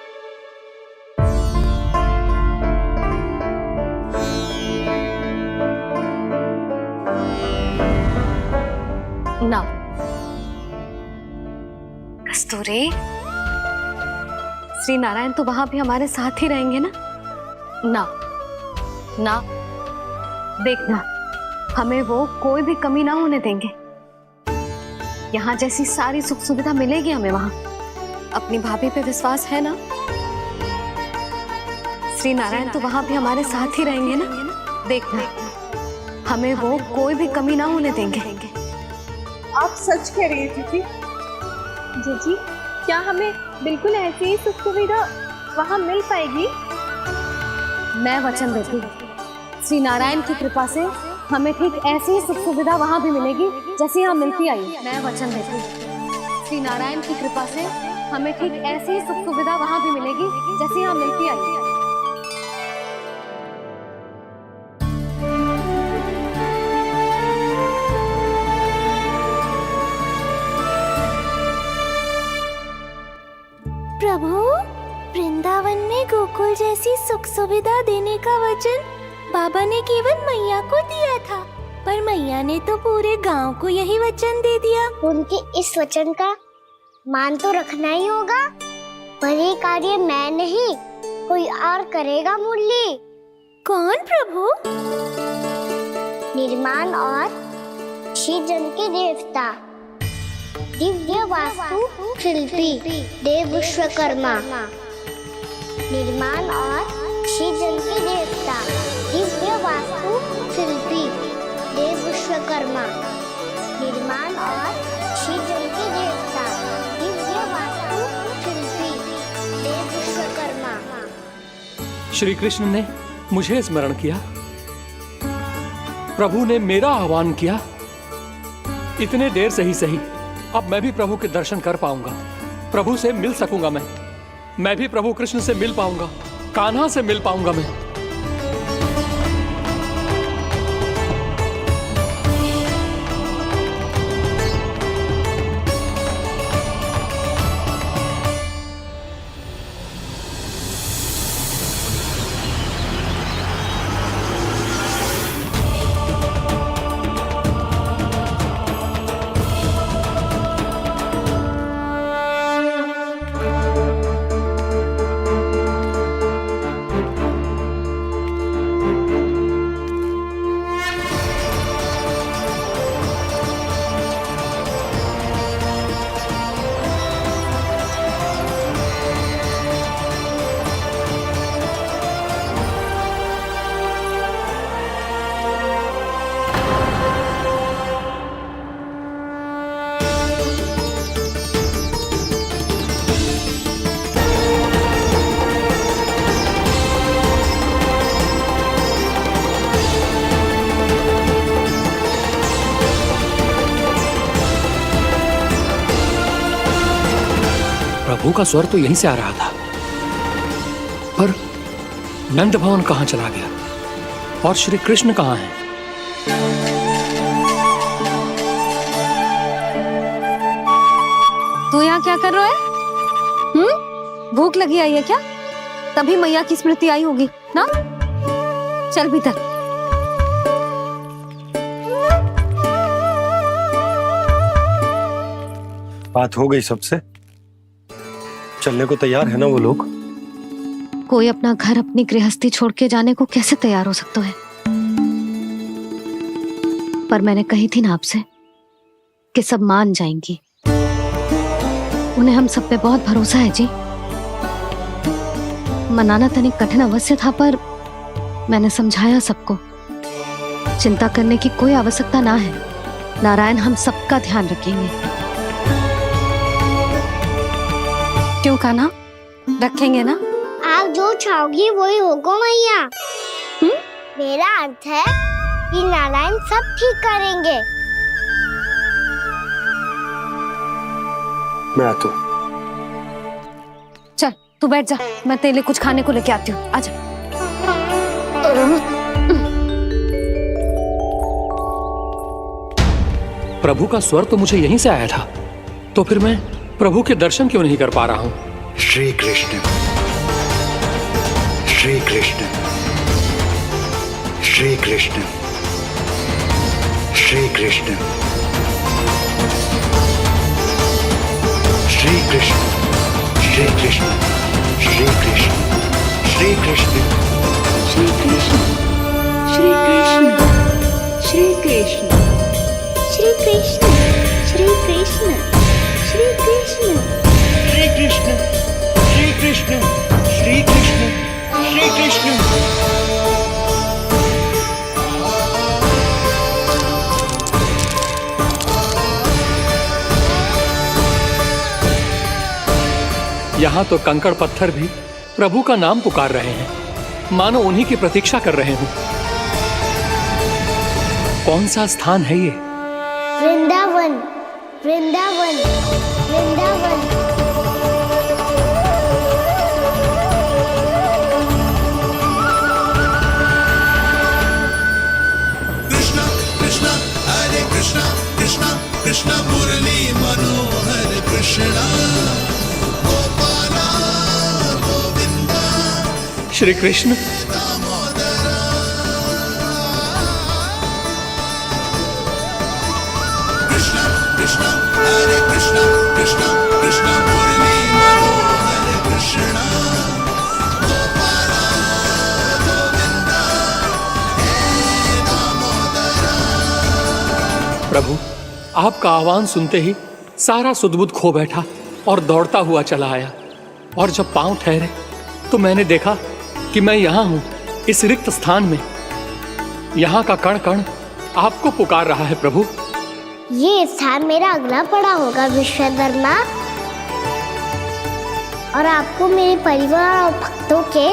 ना कस्तूरी, श्री नारायण तो वहां भी हमारे साथ ही रहेंगे ना? ना ना, देखना हमें वो कोई भी कमी ना होने देंगे। यहाँ जैसी सारी सुख सुविधा मिलेगी हमें वहां। अपनी भाभी पे विश्वास है ना? श्री नारायण तो वहां भी हमारे साथ ही रहेंगे ना? देखना हमें वो कोई भी कमी ना होने देंगे। आप सच कह रही है दीदी? जीजी, क्या हमें बिल्कुल ऐसी ही सुख सुविधा वहाँ मिल पाएगी? मैं वचन देती हूँ, श्री नारायण की कृपा से हमें ठीक ऐसी ही सुख सुविधा वहाँ भी मिलेगी जैसी यहाँ मिलती आई। मैं वचन देती हूँ, श्री नारायण की कृपा से हमें ठीक ऐसी ही सुख सुविधा वहाँ भी मिलेगी जैसी यहाँ मिलती आई। प्रभु, वृंदावन में गोकुल जैसी सुख सुविधा देने का वचन बाबा ने केवल मैया को दिया था, पर मैया ने तो पूरे गांव को यही वचन दे दिया। उनके इस वचन का मान तो रखना ही होगा, पर ये कार्य मैं नहीं कोई और करेगा। मुरली कौन प्रभु? निर्माण और सृजन के देवता, दिव्य वास्तु शिल्पी देव विश्वकर्मा। निर्माण और सृजन के देवता, दिव्य वास्तु शिल्पी देव विश्वकर्मा। निर्माण और सृजन के देवता, दिव्य वास्तु शिल्पी देव विश्वकर्मा। श्री कृष्ण ने मुझे स्मरण किया, प्रभु ने मेरा आह्वान किया। इतने देर से ही सही, अब मैं भी प्रभु के दर्शन कर पाऊंगा, प्रभु से मिल सकूंगा। मैं भी प्रभु कृष्ण से मिल पाऊंगा, कान्हा से मिल पाऊंगा मैं। प्रभु का स्वर तो यहीं से आ रहा था, पर नंद भवन कहां चला गया और श्री कृष्ण कहां हैं? तू यहाँ क्या कर रहा है? भूख लगी आई है क्या? तभी मैया की स्मृति आई होगी ना? चल भीतर। बात हो गई सबसे, चलने को तैयार है ना वो लोग? कोई अपना घर अपनी गृहस्थी छोड़ के जाने को कैसे तैयार हो सकता है? पर मैंने कही थी ना आपसे कि सब मान जाएंगी। उन्हें हम सब पे बहुत भरोसा है जी। मनाना तनिक कठिन अवश्य था, पर मैंने समझाया सबको। चिंता करने की कोई आवश्यकता ना है। नारायण हम सबका ध्यान रखेंगे। क्यों कान्हा, रखेंगे ना? आप जो चाहोगी वही होगा मैया। मेरा अर्थ है कि नारायण सब ठीक करेंगे। मैं आता हूँ। चल तू बैठ जा, मैं तेरे लिए कुछ खाने को लेके आती हूँ। आजा। प्रभु का स्वर तो मुझे यहीं से आया था, तो फिर मैं प्रभु के दर्शन क्यों नहीं कर पा रहा हूँ? श्री कृष्ण, श्री कृष्ण, श्री कृष्ण, श्री कृष्ण, श्री कृष्ण, श्री कृष्ण, श्री कृष्ण, श्री कृष्ण, श्री कृष्ण, श्री कृष्ण, श्री कृष्ण, श्री कृष्ण, श्री कृष्ण, श्री कृष्ण, श्री कृष्ण, श्री कृष्ण, श्री कृष्ण, श्री कृष्ण। यहाँ तो कंकड़ पत्थर भी प्रभु का नाम पुकार रहे हैं, मानो उन्हीं की प्रतीक्षा कर रहे हों। कौन सा स्थान है ये? वृंदावन, वृंदावन, वृंदावन। कृष्णा कृष्णा हरे कृष्णा, कृष्णा कृष्णा मुरली मनोहर कृष्णा, गोपाला गोविंदा श्री कृष्ण। कृष्णा कृष्णा हरे कृष्णा, कृष्णा कृष्णा मुरली मनोहर कृष्णा, गोपाला गोविंदा हे दामोदरा। प्रभु आपका आह्वान सुनते ही सारा सुध-बुध खो बैठा और दौड़ता हुआ चला आया। और जब पांव ठहरे तो मैंने देखा कि मैं यहाँ हूँ, इस रिक्त स्थान में। यहाँ का कण कण आपको पुकार रहा है प्रभु। ये स्थान मेरा अगला पड़ा होगा विश्वकर्मा, और आपको मेरे परिवार और भक्तों के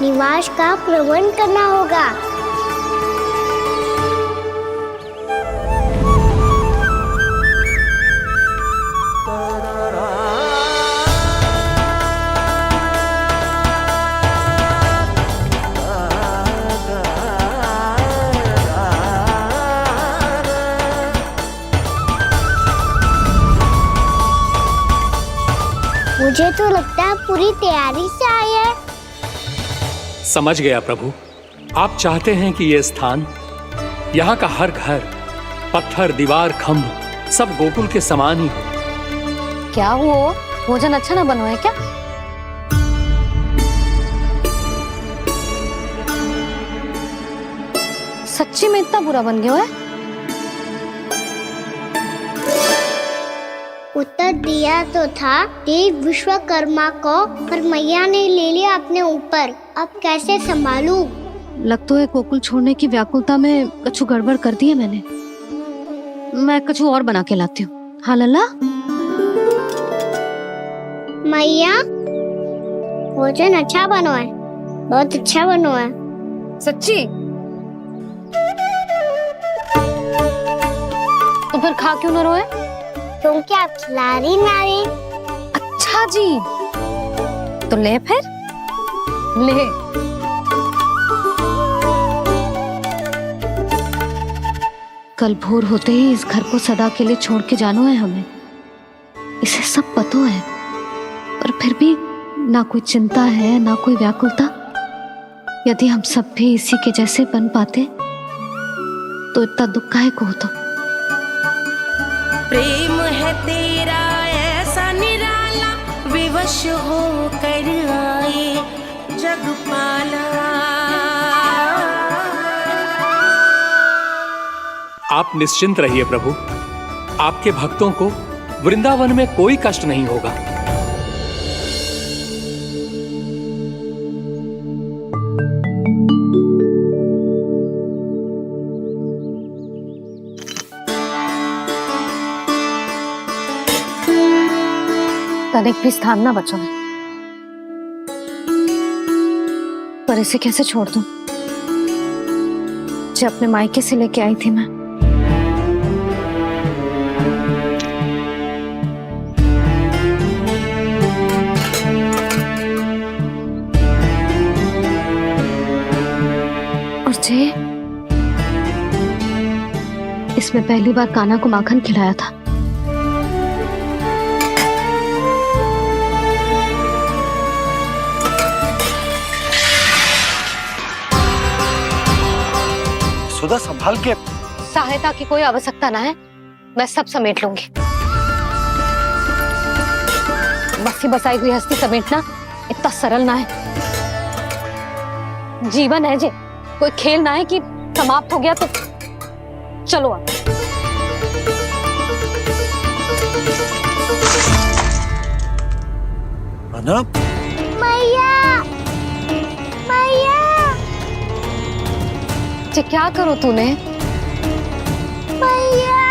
निवास का प्रबंध करना होगा। मुझे तो लगता है पूरी तैयारी से आए हैं। समझ गया प्रभु, आप चाहते हैं कि ये स्थान, यहाँ का हर घर, पत्थर, दीवार, खम्भ सब गोकुल के समान ही हो। क्या हुआ? भोजन अच्छा ना बनो है क्या? सच्ची में इतना बुरा बन गया है? उत्तर दिया तो था देव विश्वकर्मा को, पर मैया ने ले लिया अपने ऊपर। अब कैसे संभालूं? लगता है गोकुल छोड़ने की व्याकुलता में कछु गड़बड़ कर दी है मैंने। मैं कछु और बना के लाती हूँ। हाँ लल्ला? मैया, भोजन अच्छा बनो है, बहुत अच्छा बनो है। सच्ची? तो फिर खा क्यों न रोए? क्योंकि आप खिला रही नारी। अच्छा जी, तो ले फिर ले। कल भोर होते ही इस घर को सदा के लिए छोड़ के जाना है हमें। इसे सब पता है, पर फिर भी ना कोई चिंता है ना कोई व्याकुलता। यदि हम सब भी इसी के जैसे बन पाते तो इतना दुख काहे को होता। प्रेम है तेरा ऐसा निराला, विवश खुश हो कर आए जगपाला। आप निश्चिंत रहिए प्रभु, आपके भक्तों को वृंदावन में कोई कष्ट नहीं होगा। तनिक भी स्थान ना बचो है, पर इसे कैसे छोड़ दूं जो अपने मायके से लेके आई थी मैं। और जे इसमें पहली बार कान्हा को माखन खिलाया था। सुधा संभाल के। सहायता की कोई आवश्यकता ना है, मैं सब समेट लूंगी। बसी बसाई गृहस्थी समेटना इतना सरल ना है। जीवन है जे, कोई खेल ना है कि समाप्त हो गया तो चलो आप। अना? मैया, मैया। जे क्या करो तूने? मैया।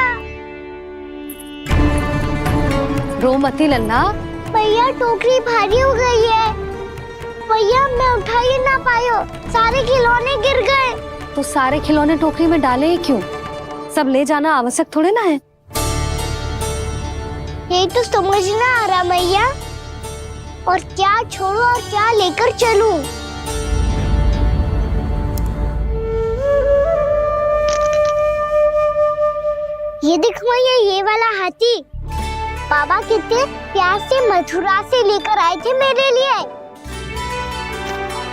रो मती लल्ला। मैया टोकरी भारी हो गई है। मैया मैं उठा ही ना पायो, सारे खिलौने गिर गए। तो सारे खिलौने टोकरी में डाले ही क्यों? सब ले जाना आवश्यक थोड़े ना है। यही तो समझ ना आ रहा मैया, और क्या छोड़ू और क्या लेकर चलूं? ये देखो मैया, ये वाला हाथी बाबा कितने प्यार से मथुरा से लेकर आए थे मेरे लिए।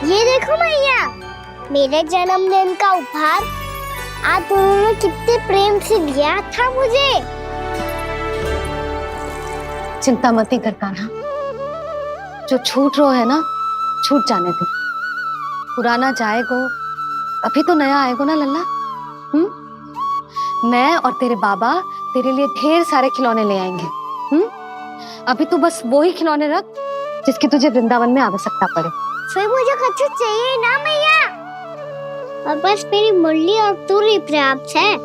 ये देखो मैया, मेरे जन्मदिन का उपहार आज उन्होंने कितने प्रेम से दिया था मुझे। चिंता मती कर कान्हा, जो छूट रो है ना छूट जाने दे। पुराना जाएगो, अभी तो नया आएगो ना लल्ला। मैं और तेरे बाबा तेरे लिए ढेर सारे खिलौने ले आएंगे। अभी तू बस वो ही खिलौने रख जिसकी तुझे वृंदावन में आवश्यकता पड़े। फिर मुझे कुछ चाहिए ना मैया, और बस मेरी मुरली और तूरी पर्याप्त है।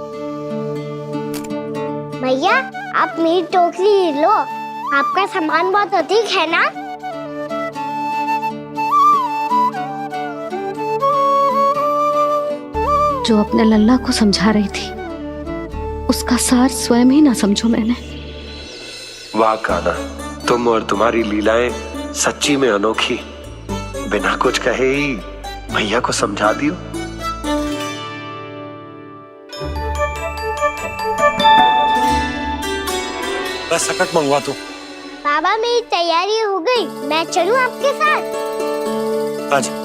मैया आप मेरी टोकरी लो, आपका सामान बहुत अधिक है ना। जो अपने लल्ला को समझा रही थी उसका सार स्वयं ही ना समझो मैंने। वाह कान्हा, तुम और तुम्हारी लीलाएं सच्ची में अनोखी। बिना कुछ कहे ही भैया को समझा दियो। बस सकट मंगवा दो। बाबा मेरी तैयारी हो गई, मैं चलूं आपके साथ? आजा।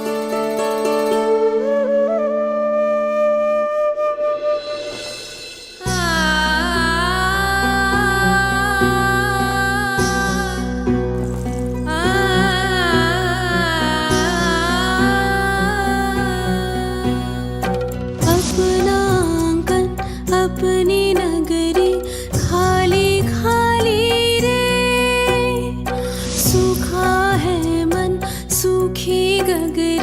अपनी नगरी खाली खाली रे, सूखा है मन सूखी गगरी।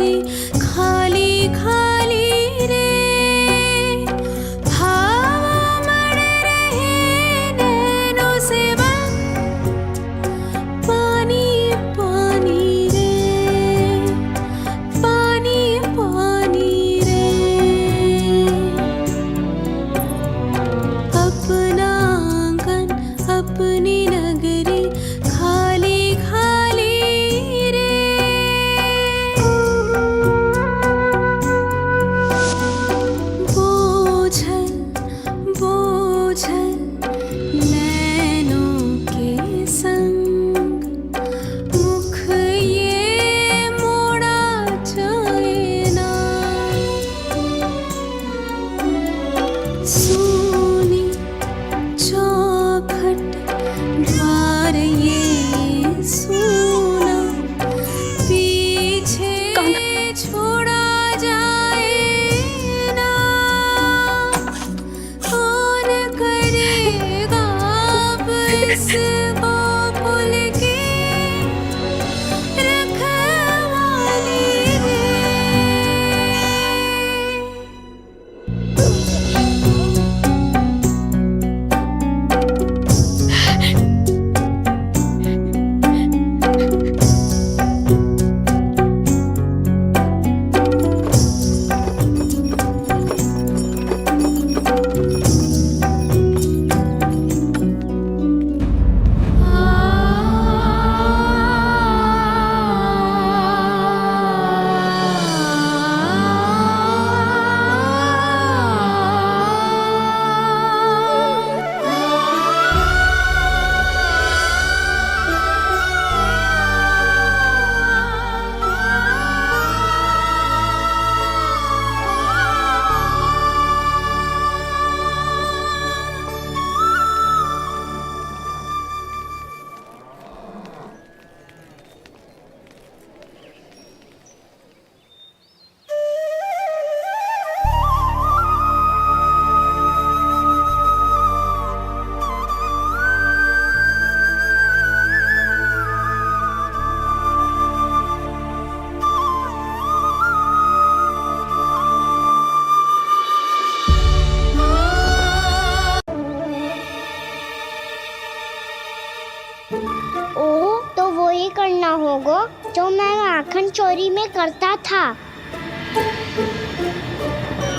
करोगे जो मैं माखन चोरी में करता था।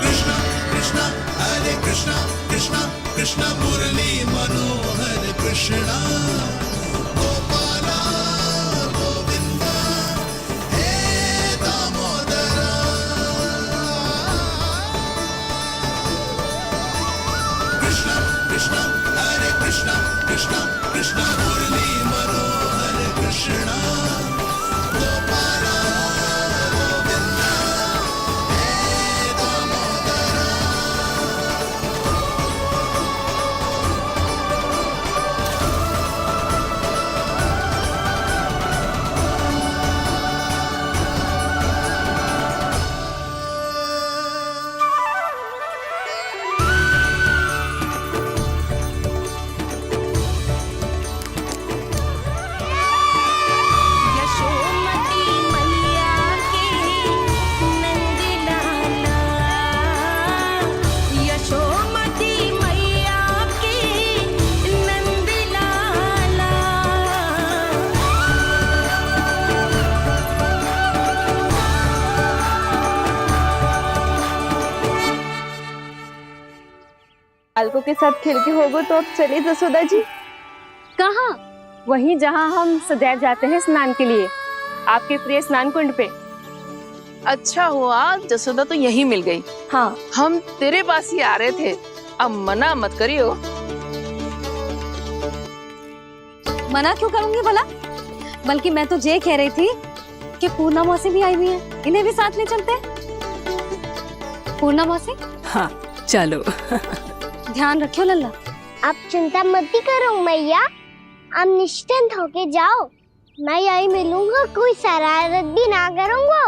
कृष्णा कृष्णा हरे कृष्णा कृष्णा कृष्णा मुरली मनोहर कृष्णा गोपाला गोविंदा हे दामोदरा कृष्णा कृष्णा हरे कृष्णा कृष्णा कृष्णा मुरली मनोहर कृष्णा गोपाला गोविंदा हे दामोदरा यशोमती मैया के नंद लाला, यशोमती मैया के नंद लाला। बालकों के साथ खेल के होगो तो अब चलिए जसोदा जी। कहाँ? वहीं जहाँ हम सदैव जाते हैं स्नान के लिए, आपके प्रिय स्नान कुंड पे। अच्छा हुआ जसोदा तो यही मिल गई। हाँ, हम तेरे पास ही आ रहे थे, अब मना मत करियो। मना क्यों करूंगी भला? बल्कि मैं तो ये कह रही थी कि पूर्णा मौसी भी आई हुई है, इन्हें भी साथ ले चलते हैं। पूर्णा मौसी, हाँ चलो। ध्यान रखियो लल्ला। आप चिंता मत करो मैया, आप निश्चिंत होके जाओ, मैं यही मिलूंगा, कोई शरारत भी ना करूंगा।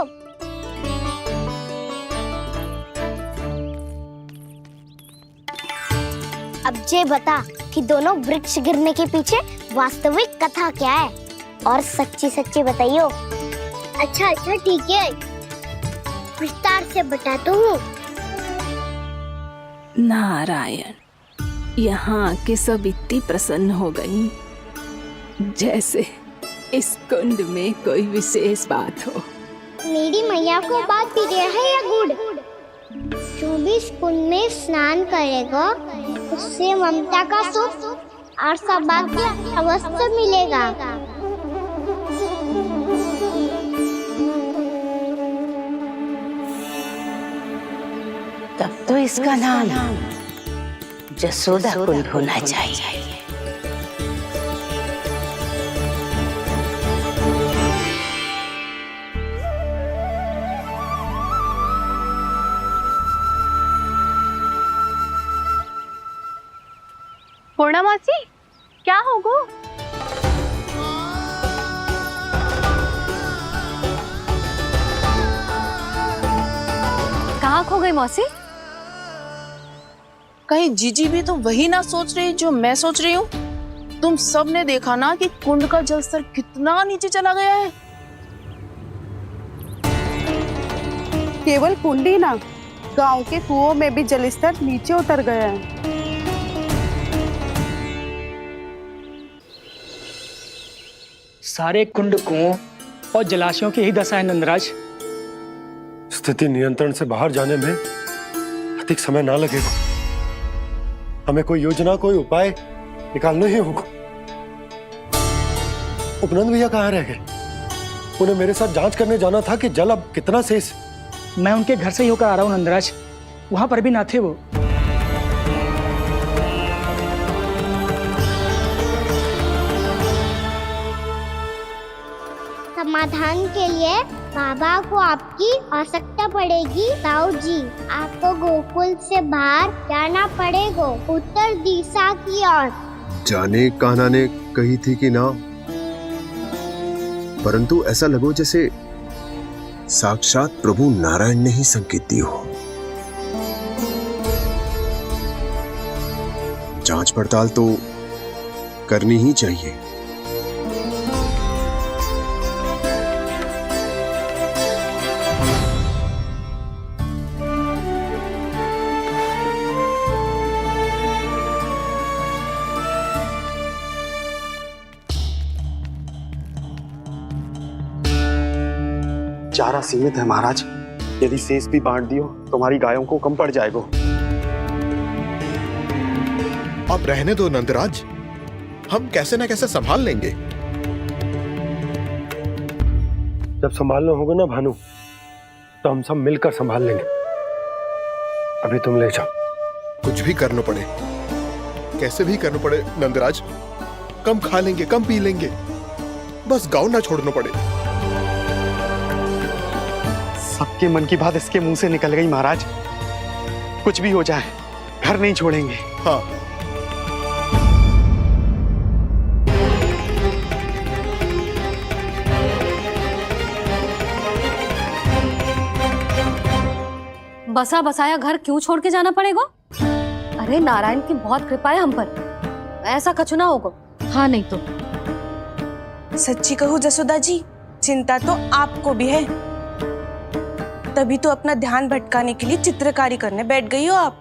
अब ये बता कि दोनों वृक्ष गिरने के पीछे वास्तविक कथा क्या है, और सच्ची सच्ची बताइयो। अच्छा अच्छा ठीक है, विस्तार से बताता हूँ। नारायण, यहाँ के सब इतनी प्रसन्न हो गई जैसे इस कुंड में कोई विशेष बात हो। मेरी मैया को बात प्रिय है या गुड़? जो भी इस कुंड में स्नान करेगा उससे ममता का सुख और सौभाग्य अवश्य मिलेगा। तब तो इसका नाम जसोदा कुंड होना चाहिए। पूर्णा मौसी, क्या होगो? कहाँ खो गई मौसी? कहीं जीजी भी तो वही ना सोच रही जो मैं सोच रही हूँ। तुम सब ने देखा ना कि कुंड का जलस्तर कितना नीचे चला गया है। केवल कुंड ही ना, गांव के कुओं में भी जलस्तर नीचे उतर गया है। सारे कुंड कुओं और जलाशयों की ही दशा है नंदराज। स्थिति नियंत्रण से बाहर जाने में अधिक समय ना लगेगा। हमें कोई योजना, कोई उपाय निकालना ही होगा। उपनंद भैया कहाँ रह गए? उन्हें मेरे साथ जांच करने जाना था कि जल अब कितना शेष। मैं उनके घर से ही होकर आ रहा हूँ नंदराज, वहां पर भी ना थे वो। समाधान के लिए बाबा को आपकी आवश्यकता पड़ेगी। ताऊ जी, आपको गोकुल से बाहर जाना पड़ेगा, उत्तर दिशा की ओर। जाने कान्हा ने कही थी कि ना, परंतु ऐसा लगो जैसे साक्षात प्रभु नारायण ने ही संकेत दी हो। जांच पड़ताल तो करनी ही चाहिए। चारा सीमित है महाराज। यदि शेष भी बांट दियो तो हमारी गायों को कम पड़ जाएगा। अब रहने दो नंदराज, हम कैसे न कैसे संभाल लेंगे। जब संभालना होगा ना भानु, तो हम सब मिलकर संभाल लेंगे। अभी तुम ले जाओ। कुछ भी करना पड़े, कैसे भी करना पड़े नंदराज, कम खा लेंगे, कम पी लेंगे, बस गांव ना छोड़ना पड़े। सबके मन की बात इसके मुंह से निकल गई महाराज। कुछ भी हो जाए घर नहीं छोड़ेंगे। हाँ। बसा बसाया घर क्यों छोड़ के जाना पड़ेगा? अरे नारायण की बहुत कृपा है हम पर, ऐसा कछु ना होगा। हाँ नहीं तो सच्ची कहूँ जसोदा जी, चिंता तो आपको भी है, तभी तो अपना ध्यान भटकाने के लिए चित्रकारी करने बैठ गई हो आप।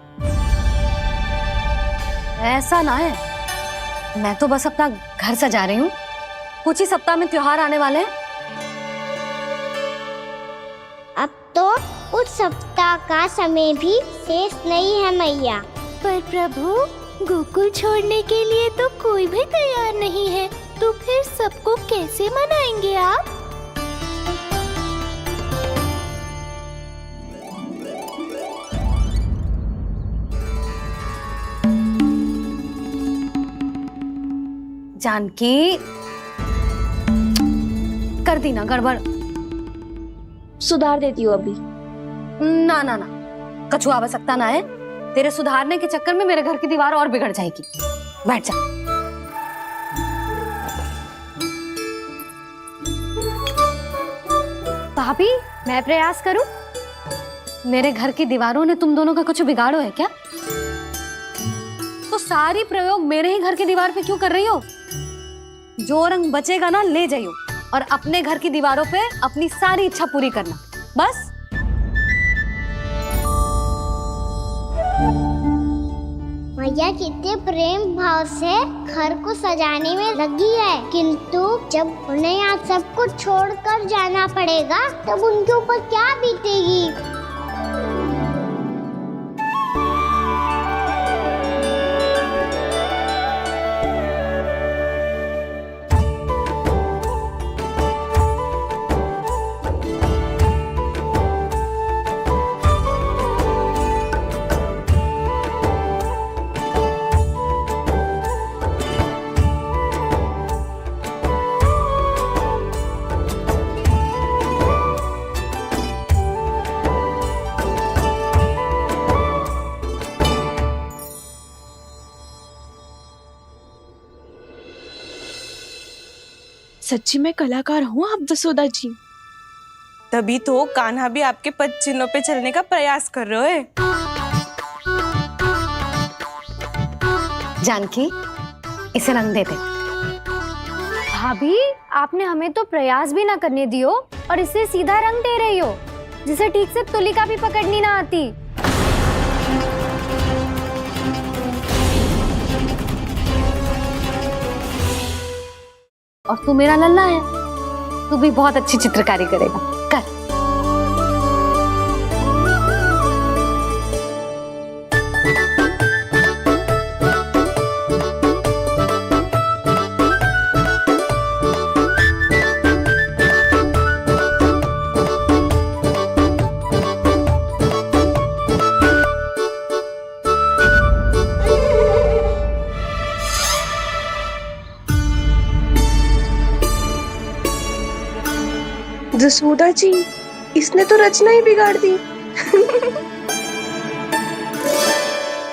ऐसा ना है, मैं तो बस अपना घर सजा रही हूँ। कुछ ही सप्ताह में त्योहार आने वाले हैं। अब तो उस सप्ताह का समय भी शेष नहीं है मैया। पर प्रभु, गोकुल छोड़ने के लिए तो कोई भी तैयार नहीं है, तो फिर सबको कैसे मनाएंगे आप? जानकी, कर दी ना गड़बड़। सुधार देती हूँ अभी। ना ना ना, कछु आवश्यकता ना है। तेरे सुधारने के चक्कर में मेरे घर की दीवार और बिगड़ जाएगी। बैठ जा। भाभी, मैं प्रयास करूं? मेरे घर की दीवारों ने तुम दोनों का कुछ बिगाड़ो है क्या? तो सारी प्रयोग मेरे ही घर की दीवार पे क्यों कर रही हो? जो रंग बचेगा ना ले जाइयो, और अपने घर की दीवारों पे अपनी सारी इच्छा पूरी करना, बस। मैया कितने प्रेम भाव से घर को सजाने में लगी है, किंतु जब उन्हें यहाँ सब कुछ छोड़कर जाना पड़ेगा तब उनके ऊपर क्या बीतेगी। सच्ची में कलाकार हूँ आप जसोदा जी, तभी तो कान्हा भी आपके पद चिन्हों पे चलने का प्रयास कर रहे हैं। जानकी, इसे रंग दे दे। भाभी, आपने हमें तो प्रयास भी ना करने दियो और इसे सीधा रंग दे रही हो, जिसे ठीक से तुलिका भी पकड़नी ना आती। और तू मेरा लल्ला है, तू भी बहुत अच्छी चित्रकारी करेगा। कर। जसोदा जी, इसने तो रचना ही बिगाड़ दी।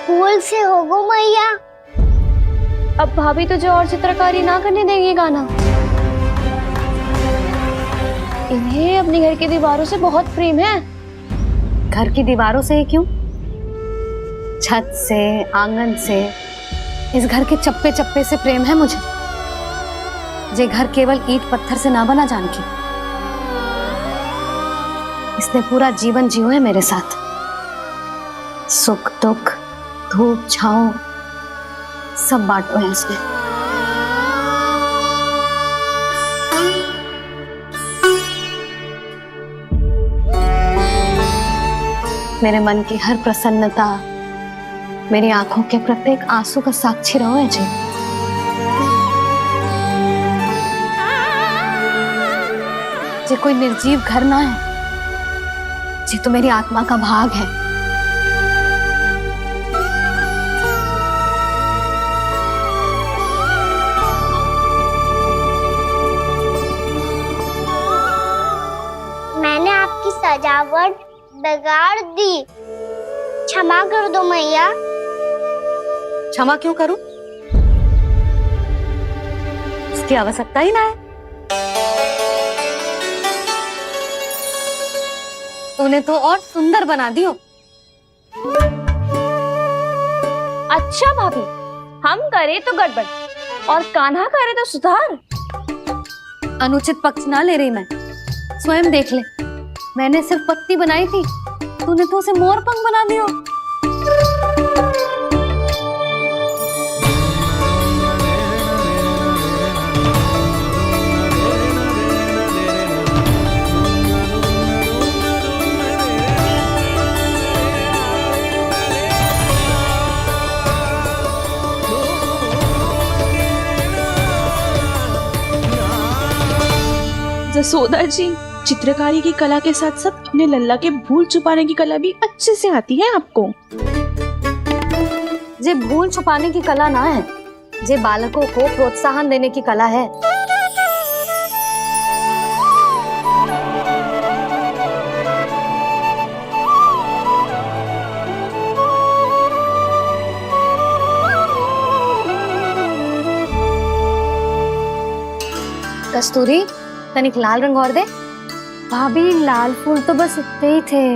फूल से होगो मैया। अब भाभी तुझे और चित्रकारी ना करने देंगी गाना। इन्हें अपने घर की दीवारों से बहुत प्रेम है। घर की दीवारों से ही क्यों, छत से, आंगन से, इस घर के चप्पे चप्पे से प्रेम है मुझे। ये घर केवल ईंट पत्थर से ना बना जानकी, इसने पूरा जीवन जियो है मेरे साथ। सुख दुख, धूप छांव सब बांटो है इसने। मेरे मन की हर प्रसन्नता, मेरी आंखों के प्रत्येक आंसू का साक्षी रहो है जी। जे कोई निर्जीव घर ना है, जी तो मेरी आत्मा का भाग है। मैंने आपकी सजावट बिगाड़ दी, क्षमा कर दो मैया। क्षमा क्यों करूं? उसकी आवश्यकता ही ना है। तूने तो और सुंदर बना दियो। अच्छा भाभी, हम करे तो गड़बड़ और कान्हा करे तो सुधार। अनुचित पक्ष ना ले रही मैं, स्वयं देख ले। मैंने सिर्फ पत्ती बनाई थी, तूने तो उसे मोर पंख बना दियो। जसोदा जी, चित्रकारी की कला के साथ साथ अपने लल्ला के भूल छुपाने की कला भी अच्छे से आती है आपको। जे भूल छुपाने की कला ना है, जे बालकों को प्रोत्साहन देने की कला है। कस्तूरी, तनिक लाल रंग और दे। भाभी, लाल फूल तो बस इतने ही थे।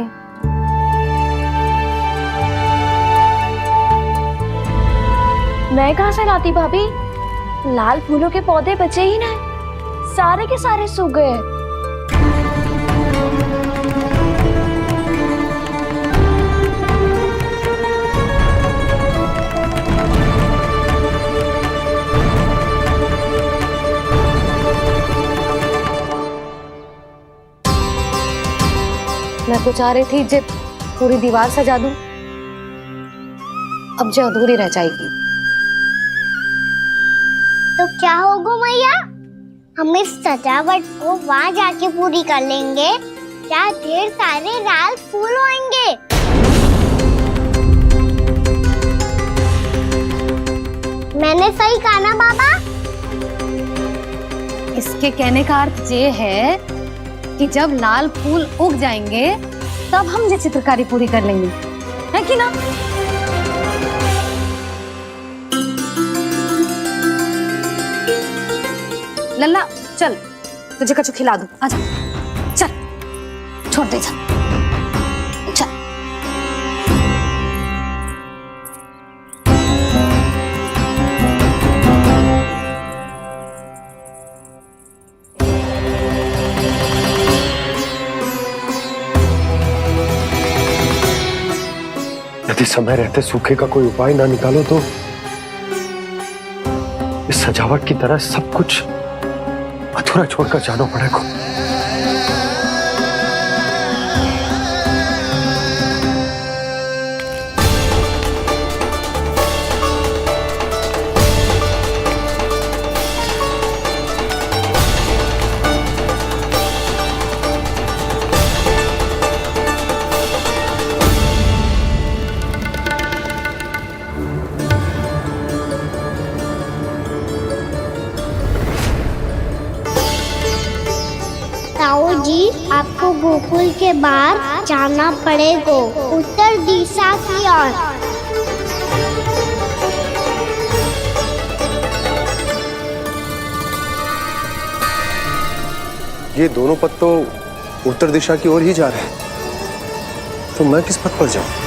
मैं कहाँ से लाती भाभी? लाल फूलों के पौधे बचे ही ना, सारे के सारे सूख गए। मैं तो चाह रही थी जब पूरी दीवार सजा दूं, अब जो अधूरी रह जाएगी। तो क्या होगा मैया? हम इस सजावट को वहाँ जाके पूरी कर लेंगे, जहाँ ढेर सारे लाल फूल होंगे। मैंने सही कहा ना बाबा? इसके कहने का अर्थ ये है कि जब लाल फूल उग जाएंगे तब हम ये चित्रकारी पूरी कर लेंगे, है कि ना? लल्ला चल, तुझे कछु खिला दूं, आजा। चल, छोड़ दे, चल चल। यदि समय रहते सूखे का कोई उपाय ना निकालो तो इस सजावट की तरह सब कुछ अधूरा छोड़कर जाना पड़ेगा। ताऊ जी, आपको गोकुल के बाहर जाना पड़ेगा, उत्तर दिशा की ओर। ये दोनों पथ तो उत्तर दिशा की ओर ही जा रहे हैं, तो मैं किस पथ पर जाऊं?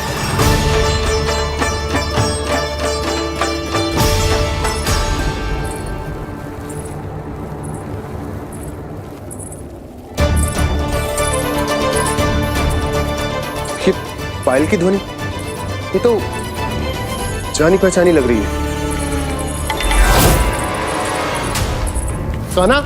ये पायल की ध्वनि, ये तो जानी पहचानी लग रही है। कान्हा,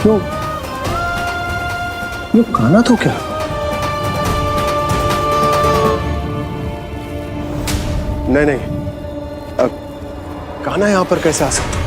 क्यों? ये कान्हा तो क्या? नहीं नहीं, कान्हा यहां पर कैसे आ सकता?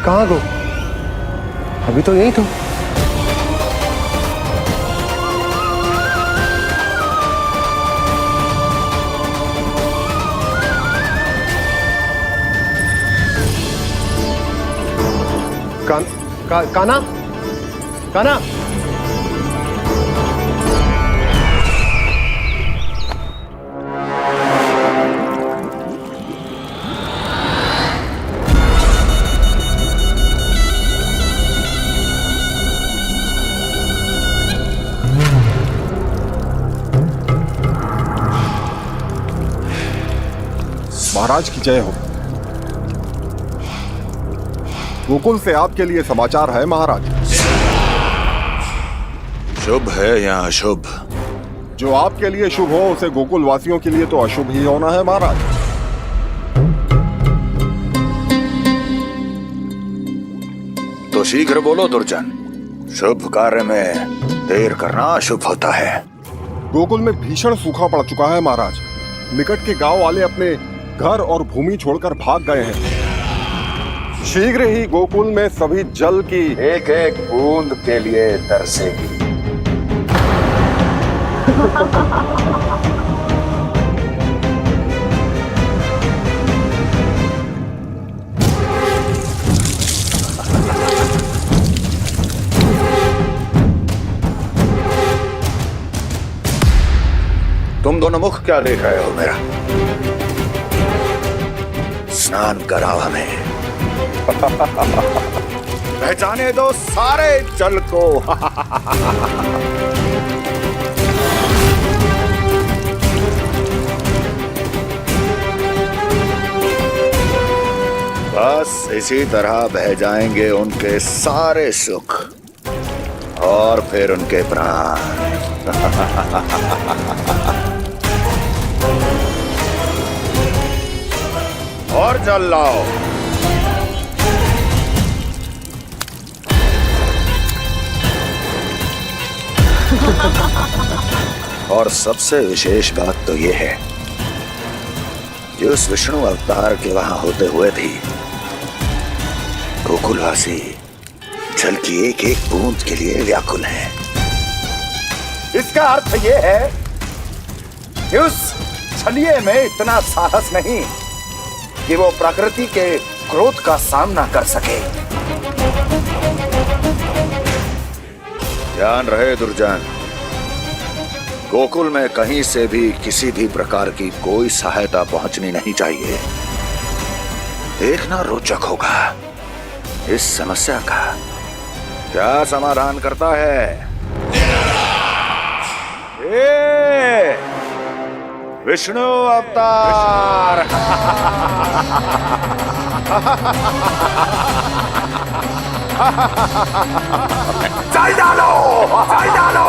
कहाँ गो? अभी तो यही तो। कान्हा? कान्हा? महाराज की जय हो। गोकुल से आपके लिए समाचार है महाराज। शुभ है या अशुभ? जो आपके लिए शुभ हो उसे गोकुल वासियों के लिए तो अशुभ ही होना है महाराज। तो शीघ्र बोलो दुर्जन, शुभ कार्य में देर करना अशुभ होता है। गोकुल में भीषण सूखा पड़ चुका है महाराज। निकट के गांव वाले अपने घर और भूमि छोड़कर भाग गए हैं। शीघ्र ही गोकुल में सभी जल की एक एक बूंद के लिए तरसेगी। तुम दोनों मुख क्या देख रहे हो मेरा? स्नान कराओ हमें। पहचाने दो सारे जल को। बस इसी तरह बह जाएंगे उनके सारे सुख और फिर उनके प्राण। और जल लाओ। और सबसे विशेष बात तो यह है कि उस विष्णु अवतार के वहां होते हुए भी गोकुलवासी जल की एक एक बूंद के लिए व्याकुल है। इसका अर्थ यह है कि उस छलिए में इतना साहस नहीं कि वो प्रकृति के क्रोध का सामना कर सके। ध्यान रहे दुर्जन, गोकुल में कहीं से भी किसी भी प्रकार की कोई सहायता पहुंचनी नहीं चाहिए। देखना रोचक होगा इस समस्या का क्या समाधान करता है। विष्णु अवतार। चल डालो, चल डालो।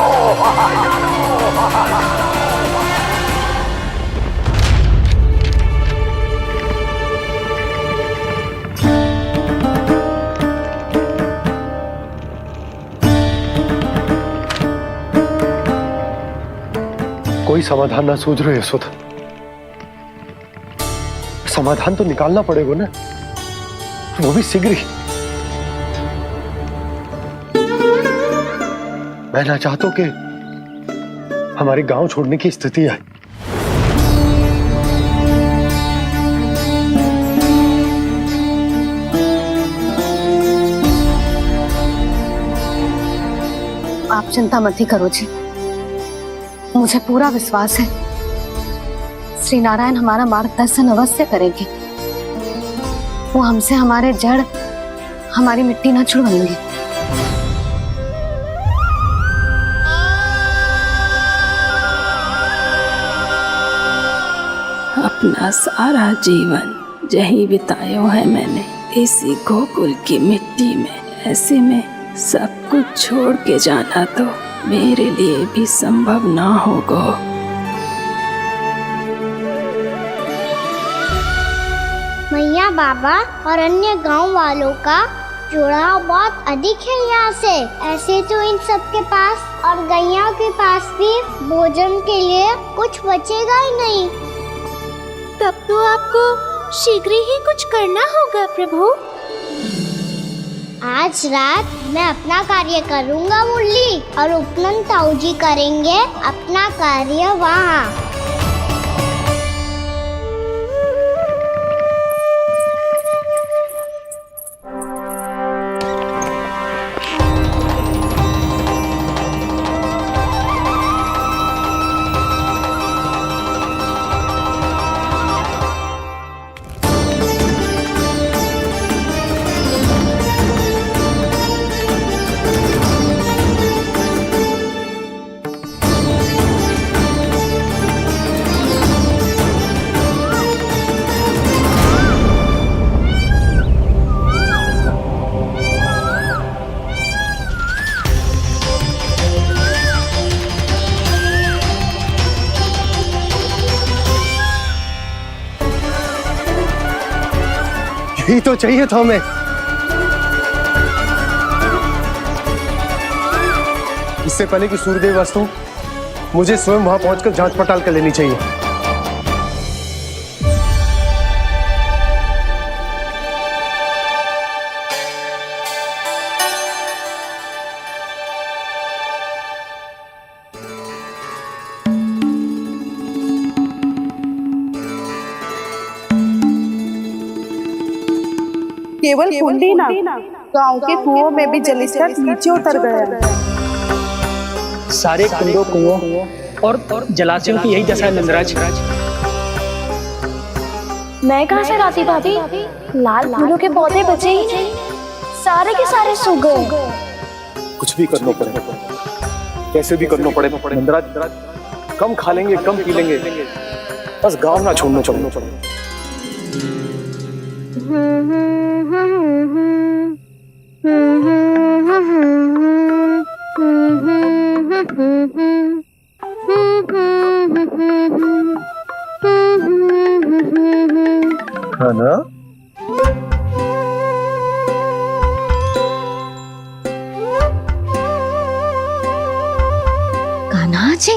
कोई समाधान ना सूझ रहे यशोदा। समाधान तो निकालना पड़ेगा ना, वो भी शीघ्र ही। मैं ना चाहता हूं कि हमारे गांव छोड़ने की स्थिति आए। आप चिंता मत ही करो जी, मुझे पूरा विश्वास है श्री नारायण हमारा मार्गदर्शन अवश्य करेंगे। वो हमसे हमारे जड़, हमारी मिट्टी न छुड़वाएंगे। अपना सारा जीवन यही बिताया है मैंने, इसी गोकुल की मिट्टी में। ऐसे में सब कुछ छोड़ के जाना तो मेरे लिए भी संभव ना होगा। मैया, बाबा और अन्य गांव वालों का जुड़ाव बहुत अधिक है यहाँ से। ऐसे तो इन सब के पास और गैया के पास भी भोजन के लिए कुछ बचेगा ही नहीं। तब तो आपको शीघ्र ही कुछ करना होगा प्रभु। आज रात मैं अपना कार्य करूँगा मुरली, और उपनंद ताऊ जी करेंगे अपना कार्य वहाँ। यही तो चाहिए था हमें। इससे पहले कि सूर्यदेव वस्तु, मुझे स्वयं वहां पहुंचकर जांच पड़ताल कर लेनी चाहिए। केवल कुंडी ना, गांव के कुओं में भी जलस्तर नीचे उतर गया है। सारे कुंडों, कुओं और जलाशयों की यही दशा है नंदराज। मैं कहाँ से लाती भाभी? लाल फूलों के पौधे बचे ही नहीं, सारे के सारे सूख गए। कुछ भी करना पड़ेगा, कैसे भी करना पड़ेगा नंदराज। कम खा लेंगे, कम पी लेंगे, बस गांव ना छोड़ना चाहिए। है ना? कान्हा जी,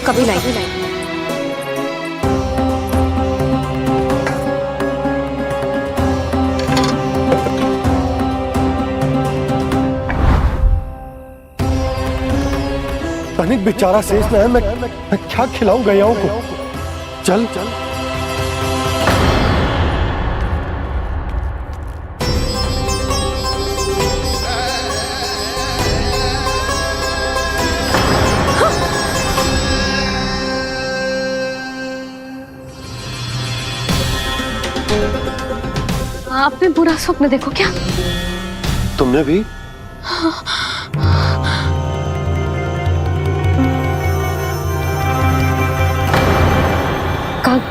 कभी लाई। तनिक बेचारा शेष न है, मैं क्या खिलाऊं गयाओं को। चल चल आपने बुरा स्वप्न देखो क्या? तुमने भी?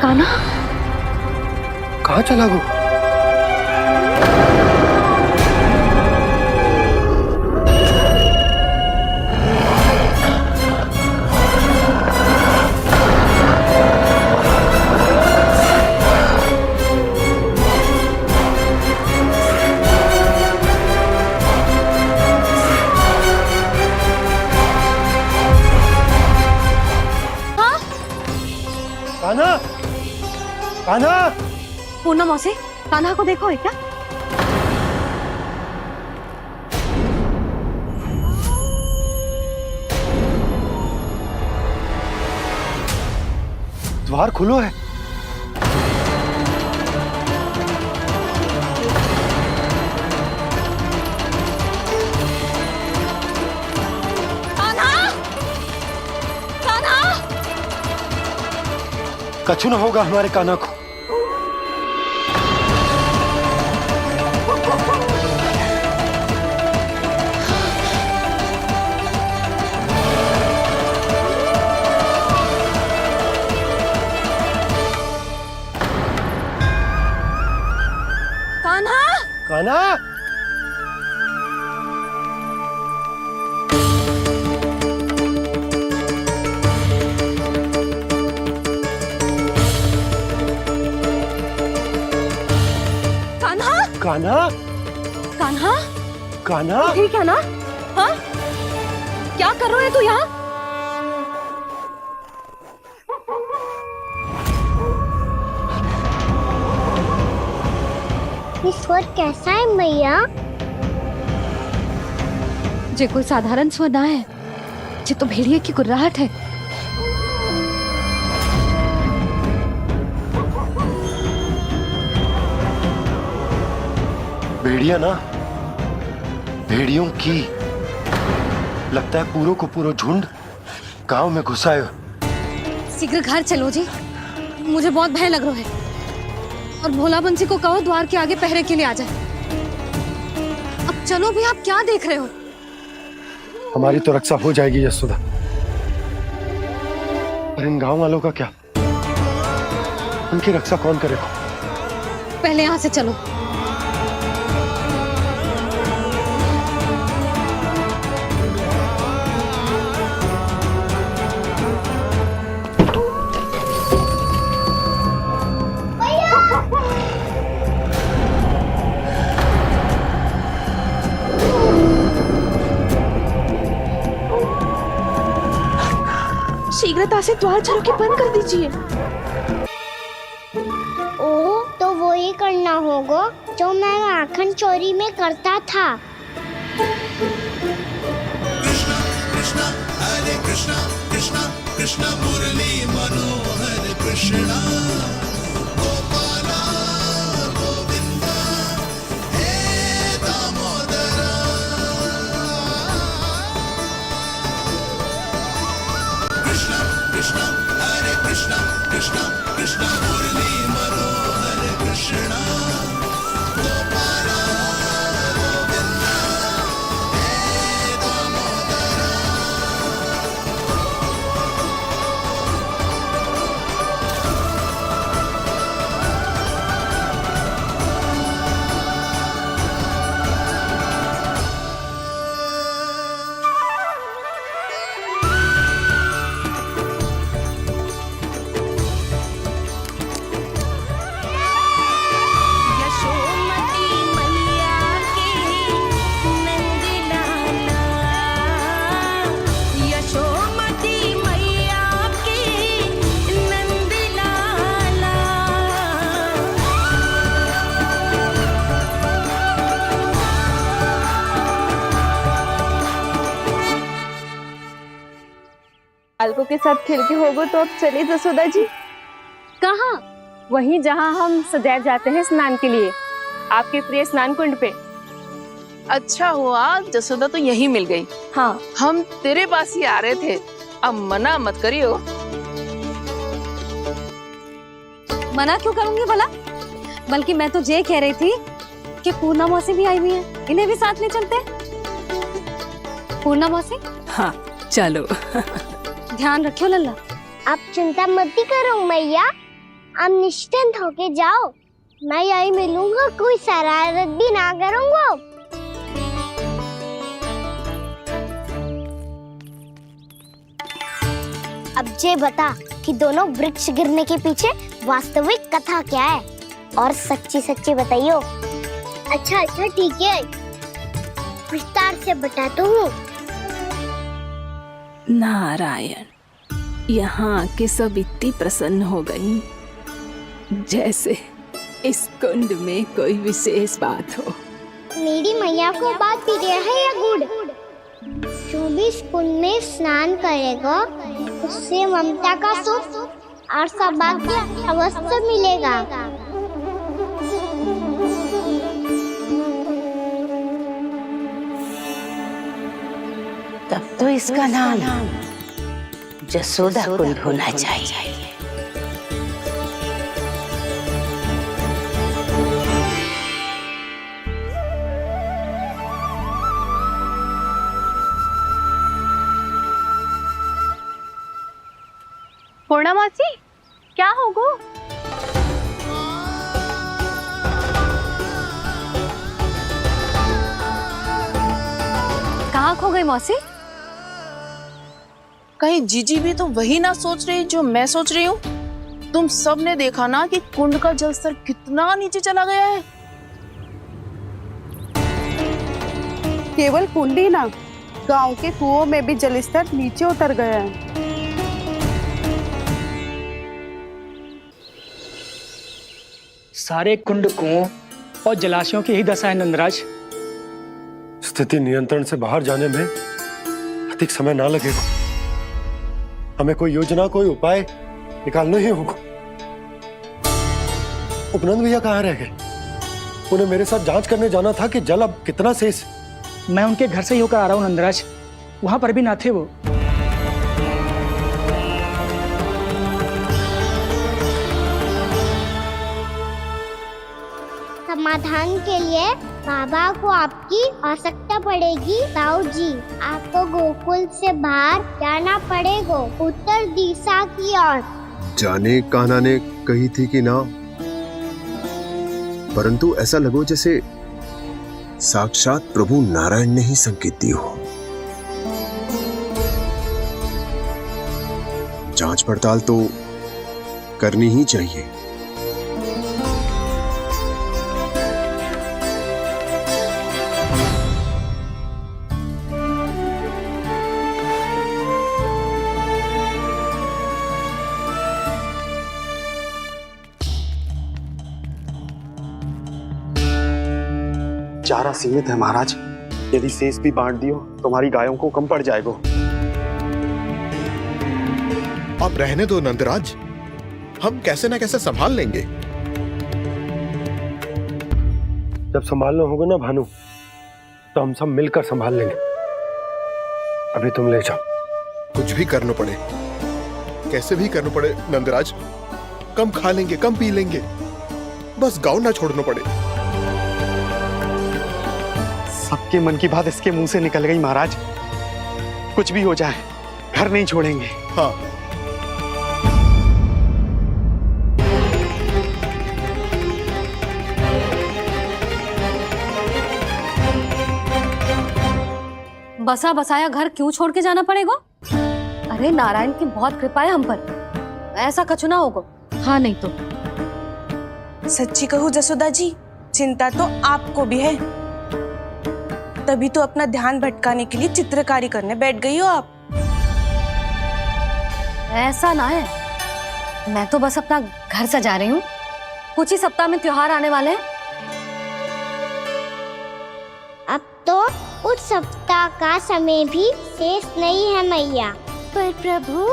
काना कहाँ चला गो? कान्हा, कान्हा, पूनम मौसी, कान्हा को देखो है क्या? द्वार खुलो है। कछु न होगा हमारे कान्हा को। कान्हा, कान्हा, कान्हा, कान्हा, कान्हा, ठीक है ना? हाँ? क्या कर रहे हो तू यहाँ? ये स्वर कैसा है मैया? जे कोई साधारण स्वर ना है, जे तो भेड़िए की गुर्राहट है। भेड़िया ना, भेड़ियों की। लगता है पूरो को पूरो झुंड गांव में घुसा है। शीघ्र घर चलो जी, मुझे बहुत भय लग रहा है। और भोला बंसी को कहो द्वार के आगे पहरे के लिए आ जाए। अब चलो भी, आप क्या देख रहे हो? हमारी तो रक्षा हो जाएगी यशोदा, पर इन गांव वालों का क्या? उनकी रक्षा कौन करेगा? पहले यहाँ से चलो। शीघ्रता से द्वार चलो के बंद कर दीजिए। ओ, तो वो ही करना होगा जो मैं आखन चोरी में करता था। कृष्णा कृष्णा हरे कृष्णा कृष्णा कृष्णा मुरली मनोहर कृष्णा गोपाला गोविंदा हे दामोदरा। कृष्णा कृष्णा हरे कृष्णा कृष्णा कृष्णा मुरली मनोहर कृष्णा गोपाला गोविंदा हे दामोदरा। अलको के साथ खेल के होगो तो अब चले जसोदा जी। कहाँ? वहीं जहाँ हम सदैव जाते हैं स्नान के लिए, आपके प्रिय स्नान कुंड पे। अच्छा हुआ जसोदा तो यही मिल गई। हाँ, हम तेरे पास ही आ रहे थे, अब मना मत करियो। मना क्यों करूंगी भला? बल्कि मैं तो ये कह रही थी कि पूर्णा मौसी भी आई हुई है, इन्हें भी साथ ले चलते। पूर्णा मौसी, हाँ चलो। ध्यान रखियो लल्ला। आप चिंता मत करो मैया, आप निश्चिंत होके जाओ, मैं यही मिलूंगा, कोई शरारत भी ना करूंगा। अब ये बता कि दोनों वृक्ष गिरने के पीछे वास्तविक कथा क्या है, और सच्ची सच्ची बताइयो। अच्छा अच्छा ठीक है, विस्तार से बताता हूँ। नारायण, यहाँ के सब इतनी प्रसन्न हो गई जैसे इस कुंड में कोई विशेष बात हो। मेरी मैया को बात प्रिय है या गुड़? जो भी इस कुंड में स्नान करेगा उससे ममता का सुख और सौभाग्य अवश्य मिलेगा। तब तो इसका नाम जसोदा कुंड होना चाहिए। पूर्णा मौसी, क्या होगो? कहाँ खो गई मौसी? कहीं जीजी भी तो वही ना सोच रही जो मैं सोच रही हूँ? तुम सब ने देखा ना कि कुंड का जलस्तर कितना नीचे चला गया है। केवल कुंड ही ना, गांव के कुओं में भी जलस्तर नीचे उतर गया है। सारे कुंड, कुओं और जलाशयों की यही दशा है नंदराज। स्थिति नियंत्रण से बाहर जाने में अधिक समय ना लगेगा। हमें कोई योजना, कोई उपाय निकालना ही होगा। उपनंद भैया कहाँ रह गए? उन्हें मेरे साथ जांच करने जाना था कि जल अब कितना शेष। मैं उनके घर से ही होकर आ रहा हूँ नंदराज, वहां पर भी ना थे वो। समाधान के लिए बाबा को आपकी आवश्यकता पड़ेगी। ताऊ जी, आपको गोकुल से बाहर जाना पड़ेगा, उत्तर दिशा की ओर। जाने कान्हा ने कही थी कि ना, परंतु ऐसा लगो जैसे साक्षात प्रभु नारायण ने ही संकेत दी हो। जांच पड़ताल तो करनी ही चाहिए। चारा सीमित है महाराज, यदि शेष भी बांट दियो तो हमारी गायों को कम पड़ जाएगा। आप रहने दो नंदराज, हम कैसे ना कैसे संभाल लेंगे। जब संभालना होगा ना भानु, तो हम सब मिलकर संभाल लेंगे। अभी तुम ले जाओ। कुछ भी करना पड़े, कैसे भी करना पड़े नंदराज, कम खा लेंगे, कम पी लेंगे, बस गांव ना छोड़ना पड़े। सबके मन की बात इसके मुंह से निकल गई महाराज। कुछ भी हो जाए घर नहीं छोड़ेंगे। हाँ, बसा बसाया घर क्यों छोड़ के जाना पड़ेगा? अरे नारायण की बहुत कृपा है हम पर, ऐसा कछु ना होगा। हाँ नहीं तो सच्ची कहूँ जसोदा जी, चिंता तो आपको भी है, तभी तो अपना ध्यान भटकाने के लिए चित्रकारी करने बैठ गई हो आप। ऐसा ना है, मैं तो बस अपना घर सजा रही हूँ। कुछ ही सप्ताह में त्योहार आने वाले हैं। अब तो उस सप्ताह का समय भी शेष नहीं है मैया। पर प्रभु,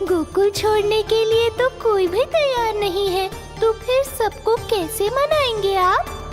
गोकुल छोड़ने के लिए तो कोई भी तैयार नहीं है, तो फिर सबको कैसे मनाएंगे आप?